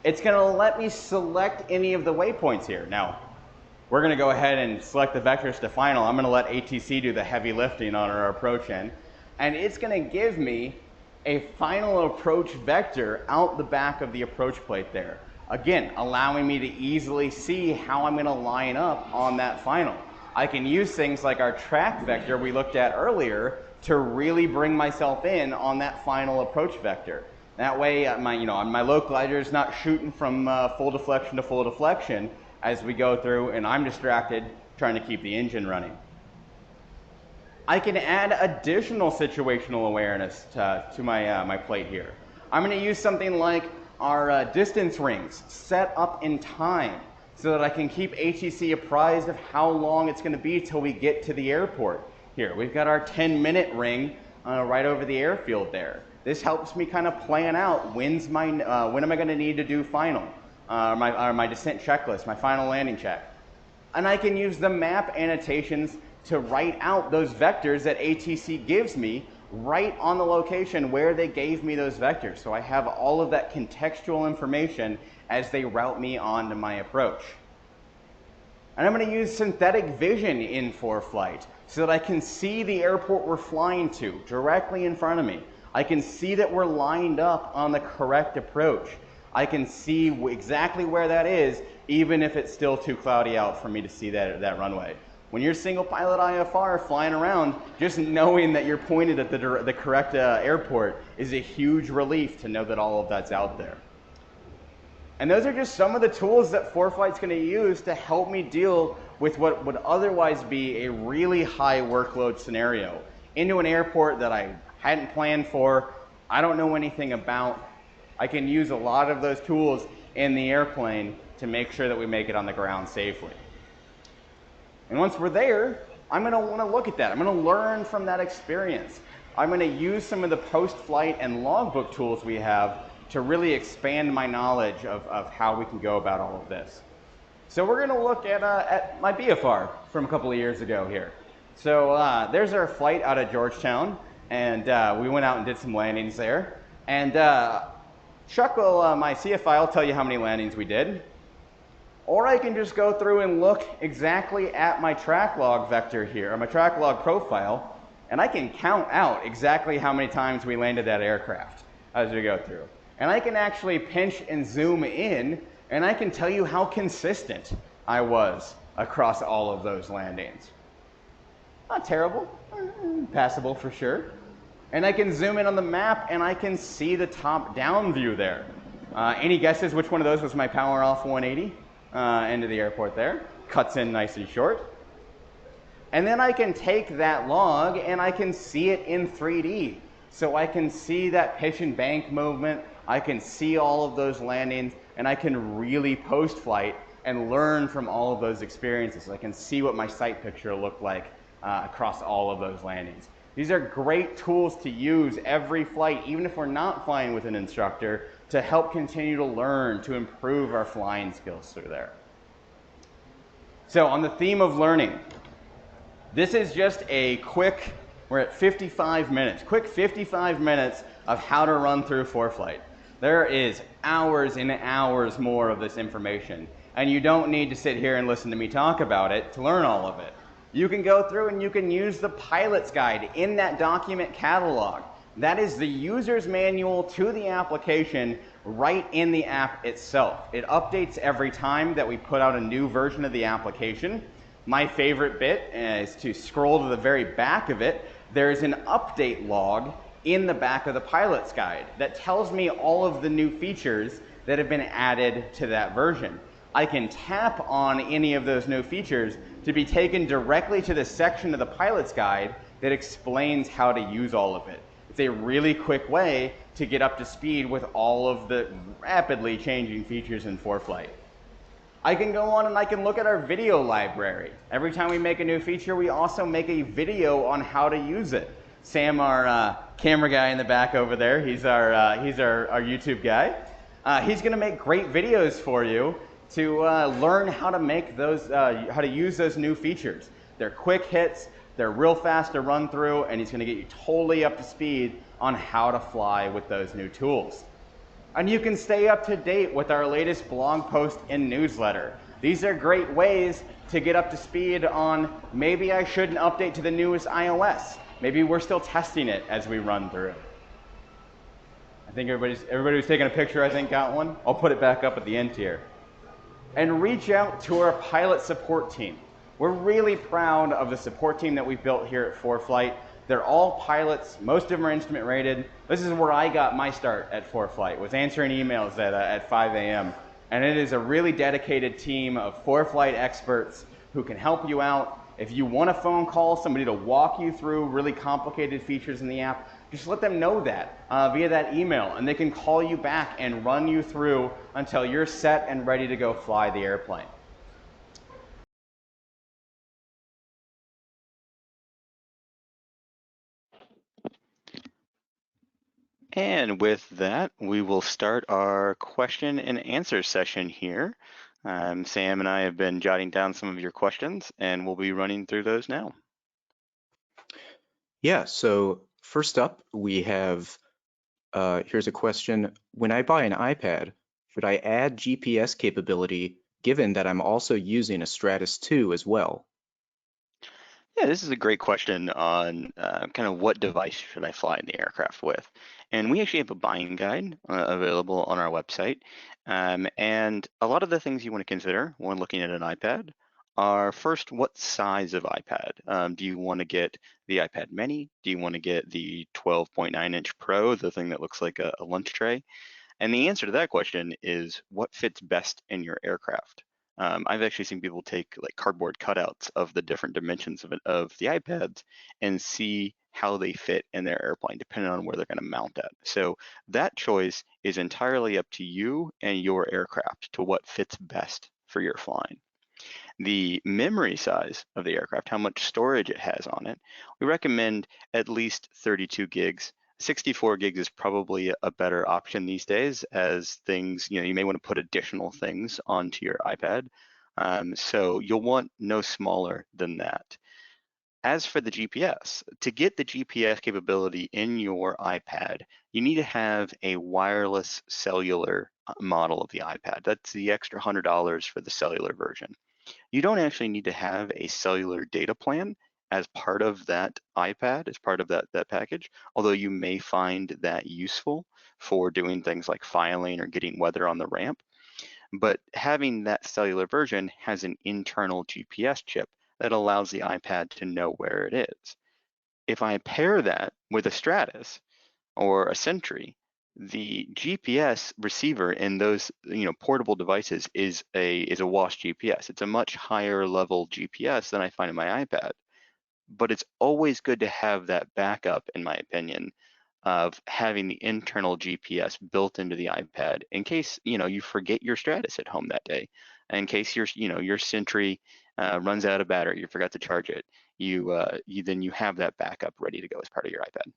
It's going to let me select any of the waypoints here. Now, we're going to go ahead and select the vectors to final. I'm going to let ATC do the heavy lifting on our approach end. And it's going to give me a final approach vector out the back of the approach plate there. Again, allowing me to easily see how I'm going to line up on that final. I can use things like our track vector we looked at earlier to really bring myself in on that final approach vector. That way, my low glider is not shooting from full deflection to full deflection as we go through, and I'm distracted trying to keep the engine running. I can add additional situational awareness to my plate here. I'm going to use something like our distance rings set up in time so that I can keep ATC apprised of how long it's going to be till we get to the airport. Here, we've got our 10-minute ring right over the airfield there. This helps me kind of plan out when am I going to need to do final, my descent checklist, my final landing check. And I can use the map annotations to write out those vectors that ATC gives me right on the location where they gave me those vectors. So I have all of that contextual information as they route me onto my approach. And I'm going to use synthetic vision in ForeFlight so that I can see the airport we're flying to directly in front of me. I can see that we're lined up on the correct approach. I can see exactly where that is, even if it's still too cloudy out for me to see that runway. When you're single pilot IFR flying around, just knowing that you're pointed at the correct airport is a huge relief to know that all of that's out there. And those are just some of the tools that ForeFlight's going to use to help me deal with what would otherwise be a really high workload scenario into an airport that I hadn't planned for, I don't know anything about. I can use a lot of those tools in the airplane to make sure that we make it on the ground safely. And once we're there, I'm going to want to look at that. I'm going to learn from that experience. I'm going to use some of the post-flight and logbook tools we have to really expand my knowledge of how we can go about all of this. So we're going to look at my BFR from a couple of years ago here. So there's our flight out of Georgetown, and we went out and did some landings there. And Chuck will, my CFI will tell you how many landings we did. Or I can just go through and look exactly at my track log vector here, or my track log profile, and I can count out exactly how many times we landed that aircraft as we go through. And I can actually pinch and zoom in, and I can tell you how consistent I was across all of those landings. Not terrible, passable for sure. And I can zoom in on the map, and I can see the top-down view there. Any guesses which one of those was my power off 180? Into the airport there. Cuts in nice and short. And then I can take that log and I can see it in 3D. So I can see that pitch and bank movement, I can see all of those landings, and I can really post-flight and learn from all of those experiences. I can see what my sight picture looked like across all of those landings. These are great tools to use every flight, even if we're not flying with an instructor, to help continue to learn, to improve our flying skills through there. So on the theme of learning, this is just a quick, we're at 55 minutes, quick 55 minutes of how to run through ForeFlight. There is hours and hours more of this information, and you don't need to sit here and listen to me talk about it to learn all of it. You can go through and you can use the pilot's guide in that document catalog. That is the user's manual to the application right in the app itself. It updates every time that we put out a new version of the application. My favorite bit is to scroll to the very back of it. There is an update log in the back of the pilot's guide that tells me all of the new features that have been added to that version. I can tap on any of those new features to be taken directly to the section of the pilot's guide that explains how to use all of it. It's a really quick way to get up to speed with all of the rapidly changing features in ForeFlight. I can go on and I can look at our video library. Every time we make a new feature, we also make a video on how to use it. Sam, our camera guy in the back over there, he's our YouTube guy. He's going to make great videos for you to learn how to make those, how to use those new features. They're quick hits, they're real fast to run through, and he's going to get you totally up to speed on how to fly with those new tools. And you can stay up to date with our latest blog post and newsletter. These are great ways to get up to speed on maybe I shouldn't update to the newest iOS. Maybe we're still testing it as we run through. I think everybody who's taking a picture, I think, got one. I'll put it back up at the end here. And reach out to our pilot support team. We're really proud of the support team that we've built here at ForeFlight. They're all pilots. Most of them are instrument rated. This is where I got my start at ForeFlight, was answering emails at 5 a.m. And it is a really dedicated team of ForeFlight experts who can help you out. If you want a phone call, somebody to walk you through really complicated features in the app, just let them know that via that email, and they can call you back and run you through until you're set and ready to go fly the airplane. And with that, we will start our question and answer session here. Sam and I have been jotting down some of your questions, and we'll be running through those now. Yeah, so first up, we have, here's a question. When I buy an iPad, should I add GPS capability given that I'm also using a Stratus 2 as well? Yeah, this is a great question on kind of what device should I fly in the aircraft with. And we actually have a buying guide available on our website. And a lot of the things you want to consider when looking at an iPad are first, what size of iPad? Do you want to get the iPad mini? Do you want to get the 12.9-inch Pro, the thing that looks like a lunch tray? And the answer to that question is what fits best in your aircraft. I've actually seen people take like cardboard cutouts of the different dimensions of the iPads and see how they fit in their airplane, depending on where they're going to mount at. So that choice is entirely up to you and your aircraft to what fits best for your flying. The memory size of the aircraft, how much storage it has on it, we recommend at least 32 gigs. 64 gigs is probably a better option these days, as things, you may want to put additional things onto your iPad. So you'll want no smaller than that. As for the GPS, to get the GPS capability in your iPad, you need to have a wireless cellular model of the iPad. That's the extra $100 for the cellular version. You don't actually need to have a cellular data plan as part of that iPad, as part of that package, although you may find that useful for doing things like filing or getting weather on the ramp. But having that cellular version has an internal GPS chip that allows the iPad to know where it is. If I pair that with a Stratus or a Sentry, the GPS receiver in those portable devices is a WASP GPS. It's a much higher level GPS than I find in my iPad, but it's always good to have that backup, in my opinion, of having the internal GPS built into the iPad in case you forget your Stratus at home that day, in case your Sentry runs out of battery, you forgot to charge it. Then you have that backup ready to go as part of your iPad.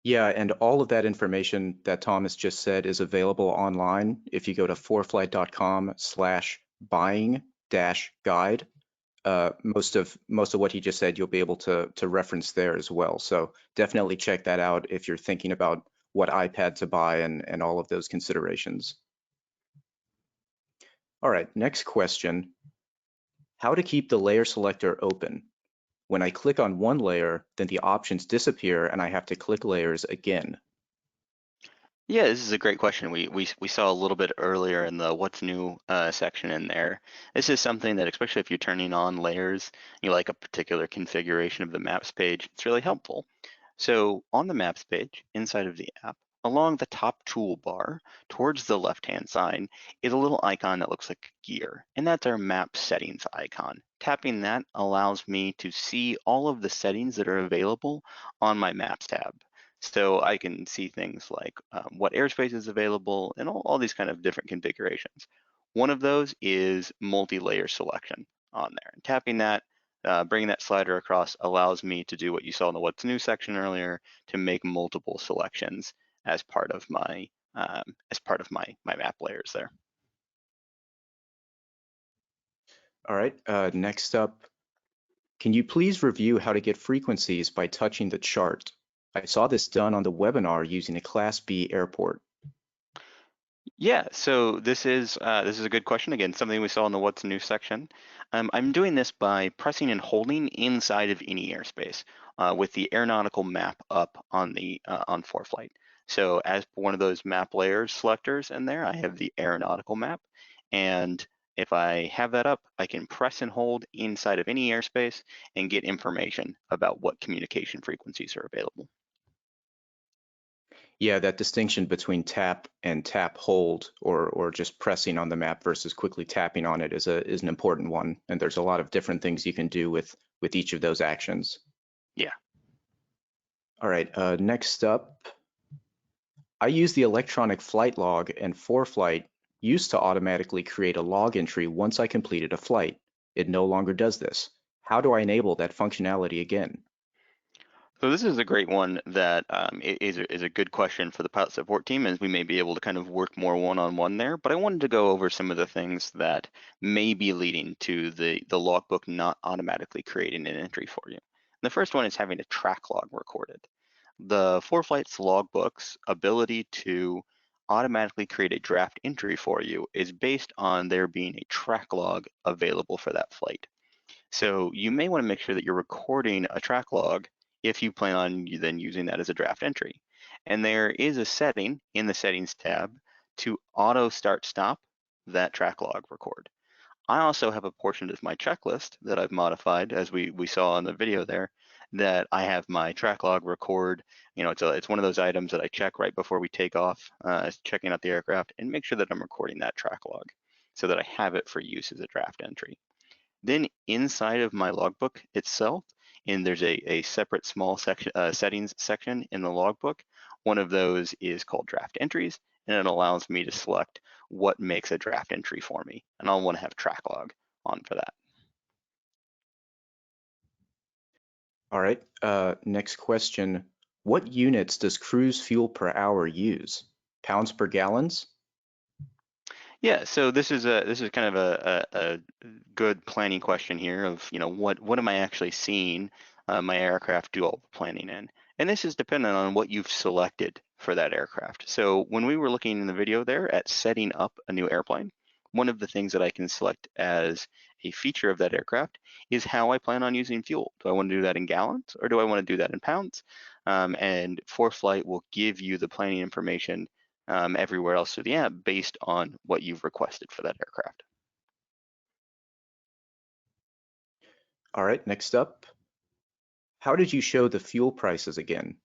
Yeah, and all of that information that Thomas just said is available online. If you go to foreflight.com/buying-guide, most of what he just said you'll be able to reference there as well. So definitely check that out if you're thinking about what iPad to buy and all of those considerations. All right, next question. How to keep the layer selector open? When I click on one layer, then the options disappear and I have to click layers again. Yeah, this is a great question. We saw a little bit earlier in the what's new section in there. This is something that, especially if you're turning on layers, you like a particular configuration of the maps page, it's really helpful. So on the maps page, inside of the app, along the top toolbar, towards the left-hand side, is a little icon that looks like a gear, and that's our map settings icon. Tapping that allows me to see all of the settings that are available on my maps tab. So I can see things like what airspace is available and all these kind of different configurations. One of those is multi-layer selection on there. And tapping that, bringing that slider across allows me to do what you saw in the what's new section earlier, to make multiple selections as part of my map layers there. All right, next up, can you please review how to get frequencies by touching the chart? I saw this done on the webinar using a Class B airport. Yeah, so this is a good question. Again, something we saw in the what's new section. I'm doing this by pressing and holding inside of any airspace with the aeronautical map up on the on ForeFlight. So as one of those map layers selectors in there, I have the aeronautical map, and if I have that up, I can press and hold inside of any airspace and get information about what communication frequencies are available. Yeah, that distinction between tap and tap hold, or just pressing on the map versus quickly tapping on it is an important one. And there's a lot of different things you can do with each of those actions. Yeah. All right, next up, I use the electronic flight log, and ForeFlight used to automatically create a log entry once I completed a flight. It no longer does this. How do I enable that functionality again? So this is a great one that is a good question for the pilot support team, as we may be able to kind of work more one-on-one there. But I wanted to go over some of the things that may be leading to the logbook not automatically creating an entry for you. The first one is having a track log recorded. The ForeFlight's logbook's ability to automatically create a draft entry for you is based on there being a track log available for that flight. So you may want to make sure that you're recording a track log if you plan on then using that as a draft entry. And there is a setting in the settings tab to auto start stop that track log record. I also have a portion of my checklist that I've modified, as we saw in the video there, that I have my track log record. You know, it's one of those items that I check right before we take off, checking out the aircraft, and make sure that I'm recording that track log so that I have it for use as a draft entry. Then inside of my logbook itself, and there's a separate small section, settings section in the logbook. One of those is called draft entries, and it allows me to select what makes a draft entry for me. And I'll want to have track log on for that. All right, next question. What units does cruise fuel per hour use? Pounds per gallons? Yeah, so this is kind of a good planning question here of, you know, what am I actually seeing my aircraft do all the planning in? And this is dependent on what you've selected for that aircraft. So when we were looking in the video there at setting up a new airplane, one of the things that I can select as a feature of that aircraft is how I plan on using fuel. Do I want to do that in gallons or do I want to do that in pounds? And ForeFlight will give you the planning information everywhere else through the app based on what you've requested for that aircraft. All right, next up. How did you show the fuel prices again?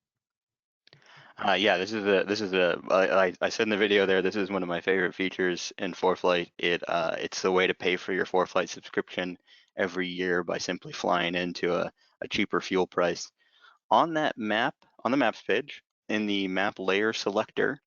Yeah, this is I said in the video there, this is one of my favorite features in ForeFlight. It's the way to pay for your ForeFlight subscription every year by simply flying into a cheaper fuel price. On that map, on the maps page, in the map layer selector,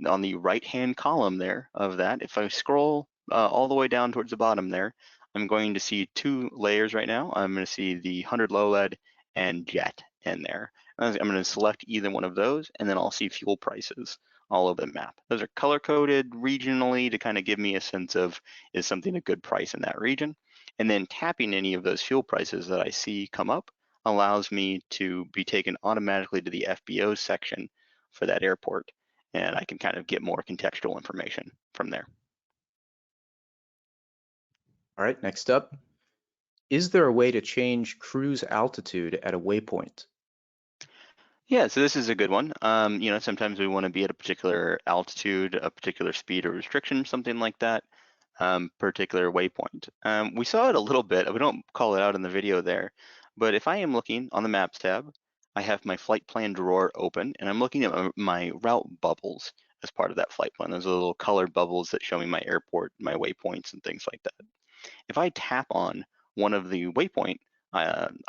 on the right-hand column there of that, if I scroll all the way down towards the bottom there, I'm going to see two layers right now. I'm going to see the 100 low lead and jet in there. I'm going to select either one of those, and then I'll see fuel prices all over the map. Those are color-coded regionally to kind of give me a sense of, is something a good price in that region? And then tapping any of those fuel prices that I see come up allows me to be taken automatically to the FBO section for that airport, and I can kind of get more contextual information from there. All right, next up. Is there a way to change cruise altitude at a waypoint? Yeah, so this is a good one. You know, sometimes we want to be at a particular altitude, a particular speed or restriction, something like that, particular waypoint. We saw it a little bit. We don't call it out in the video there, but if I am looking on the Maps tab, I have my flight plan drawer open, and I'm looking at my route bubbles as part of that flight plan. Those are little colored bubbles that show me my airport, my waypoints, and things like that. If I tap on one of the waypoint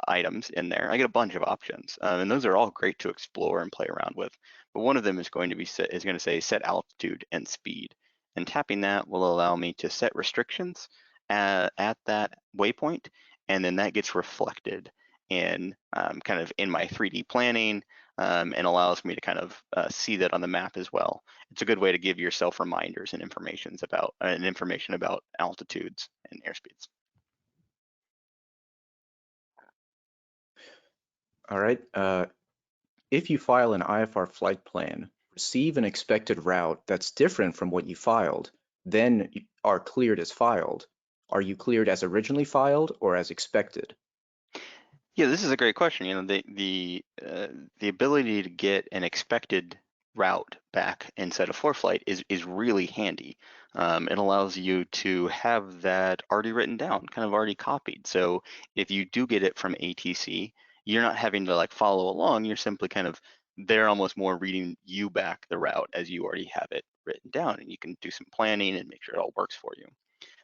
items in there, I get a bunch of options, and those are all great to explore and play around with. But one of them is going to say set altitude and speed, and tapping that will allow me to set restrictions at that waypoint, and then that gets reflected in kind of in my 3D planning, and allows me to kind of see that on the map as well. It's a good way to give yourself reminders and information about altitudes and airspeeds. All right. If you file an IFR flight plan, receive an expected route that's different from what you filed, then are cleared as filed. Are you cleared as originally filed or as expected? Yeah, this is a great question. You know, the ability to get an expected route back inside of ForeFlight is really handy. It allows you to have that already written down, kind of already copied. So if you do get it from ATC, you're not having to like follow along. You're simply kind of they're almost more reading you back the route as you already have it written down, and you can do some planning and make sure it all works for you.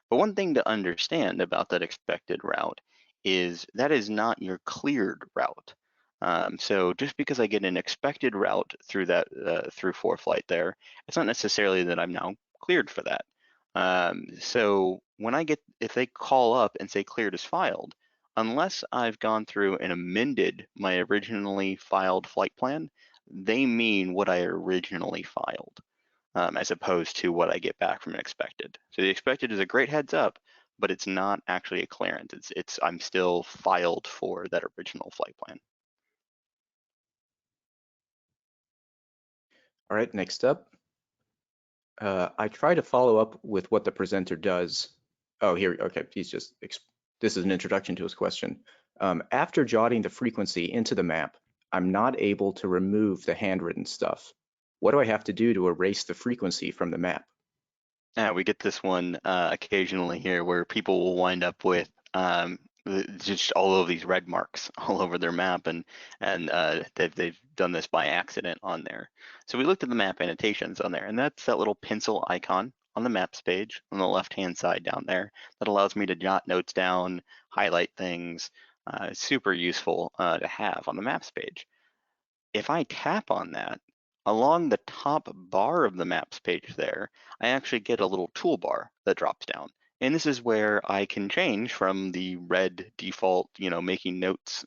But one thing to understand about that expected route is that is not your cleared route. So just because I get an expected route through that through ForeFlight there, it's not necessarily that I'm now cleared for that. So when if they call up and say cleared as filed, unless I've gone through and amended my originally filed flight plan, they mean what I originally filed, as opposed to what I get back from an expected. So the expected is a great heads up, but it's not actually a clearance. I'm still filed for that original flight plan. All right, next up. I try to follow up with what the presenter does. Oh, here, okay, this is an introduction to his question. After jotting the frequency into the map, I'm not able to remove the handwritten stuff. What do I have to do to erase the frequency from the map? Yeah, we get this one occasionally here where people will wind up with just all of these red marks all over their map, and they've done this by accident on there. So we looked at the map annotations on there, and that's that little pencil icon on the maps page on the left-hand side down there that allows me to jot notes down, highlight things. Super useful to have on the maps page. If I tap on that, along the top bar of the maps page there, I actually get a little toolbar that drops down. And this is where I can change from the red default, making notes,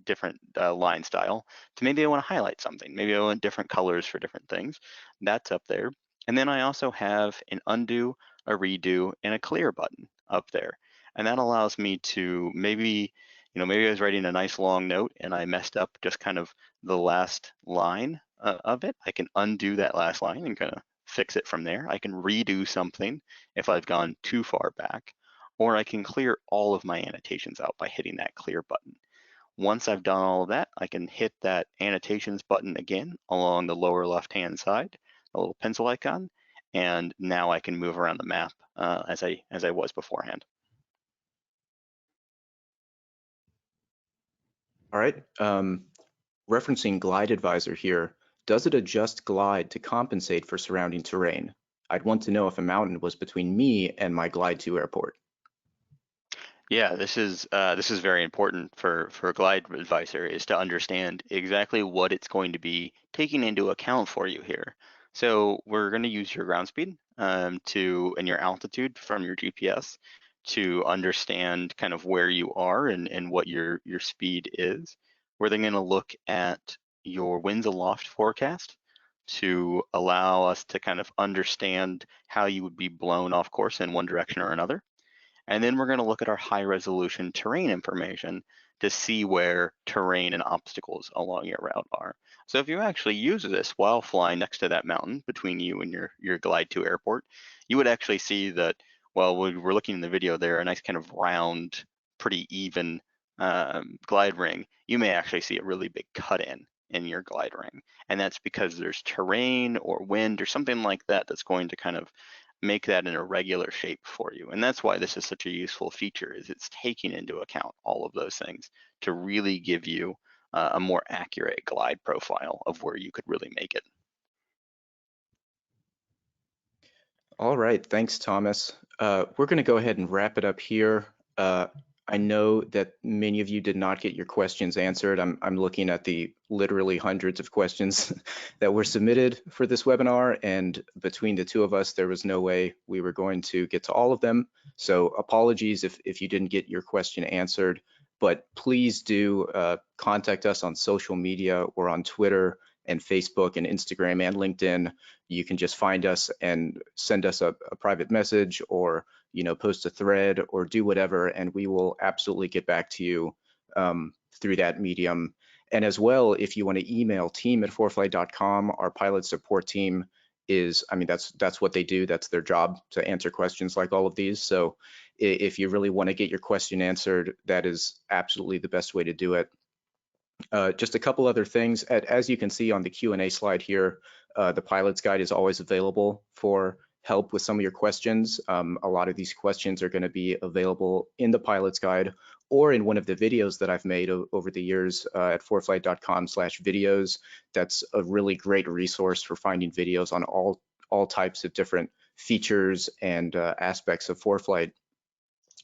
different line style, to maybe I want to highlight something. Maybe I want different colors for different things. That's up there. And then I also have an undo, a redo, and a clear button up there. And that allows me to maybe I was writing a nice long note and I messed up just kind of the last line of it. I can undo that last line and kind of fix it from there. I can redo something if I've gone too far back, or I can clear all of my annotations out by hitting that clear button. Once I've done all of that, I can hit that annotations button again along the lower left-hand side, a little pencil icon, and now I can move around the map as I was beforehand. All right, referencing Glide Advisor here, does it adjust glide to compensate for surrounding terrain? I'd want to know if a mountain was between me and my glide to airport. Yeah, this is very important for Glide Advisor, is to understand exactly what it's going to be taking into account for you here. So we're going to use your ground speed and your altitude from your GPS to understand kind of where you are and what your speed is. We're then going to look at your winds aloft forecast to allow us to kind of understand how you would be blown off course in one direction or another. And then we're going to look at our high resolution terrain information to see where terrain and obstacles along your route are. So if you actually use this while flying next to that mountain between you and your glide to airport, you would actually see that, well, we're looking in the video there, a nice kind of round, pretty even glide ring. You may actually see a really big cut in your glide ring. And that's because there's terrain or wind or something like that that's going to kind of make that in a regular shape for you. And that's why this is such a useful feature, is it's taking into account all of those things to really give you a more accurate glide profile of where you could really make it. All right, thanks, Thomas. We're going to go ahead and wrap it up here. I know that many of you did not get your questions answered. I'm looking at the literally hundreds of questions that were submitted for this webinar, and between the two of us, there was no way we were going to get to all of them. So apologies if you didn't get your question answered, but please do contact us on social media or on Twitter and Facebook and Instagram and LinkedIn. You can just find us and send us a private message, or post a thread, or do whatever, and we will absolutely get back to you through that medium. And as well, if you want to email team@foreflight.com, our pilot support team is, that's what they do. That's their job, to answer questions like all of these. So if you really want to get your question answered, that is absolutely the best way to do it. Just a couple other things. As you can see on the Q&A slide here, the pilot's guide is always available for help with some of your questions. A lot of these questions are going to be available in the pilot's guide or in one of the videos that I've made over the years at foreflight.com/videos. That's a really great resource for finding videos on all types of different features and aspects of ForeFlight.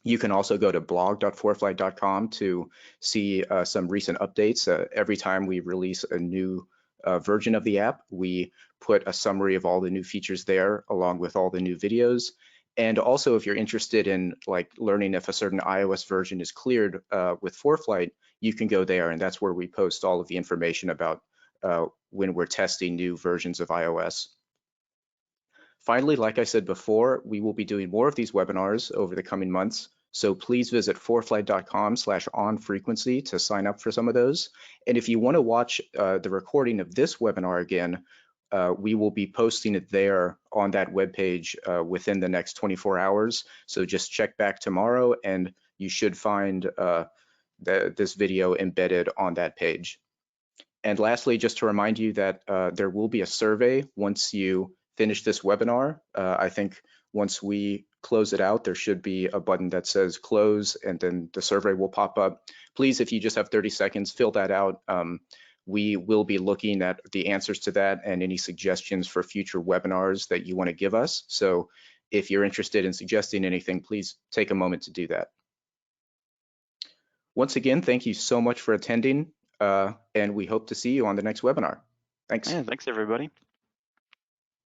You can also go to blog.foreflight.com to see some recent updates. Every time we release a new version of the app, we put a summary of all the new features there, along with all the new videos. And also, if you're interested in learning if a certain iOS version is cleared with ForeFlight, you can go there, and that's where we post all of the information about when we're testing new versions of iOS. Finally, like I said before, we will be doing more of these webinars over the coming months. So please visit foreflight.com/onfrequency to sign up for some of those. And if you want to watch the recording of this webinar again, we will be posting it there on that webpage within the next 24 hours. So just check back tomorrow and you should find this video embedded on that page. And lastly, just to remind you that there will be a survey once you finish this webinar. I think once we close it out, there should be a button that says close, and then the survey will pop up. Please, if you just have 30 seconds, fill that out. We will be looking at the answers to that and any suggestions for future webinars that you want to give us. So if you're interested in suggesting anything, please take a moment to do that. Once again, thank you so much for attending, and we hope to see you on the next webinar. Thanks. Yeah, thanks everybody.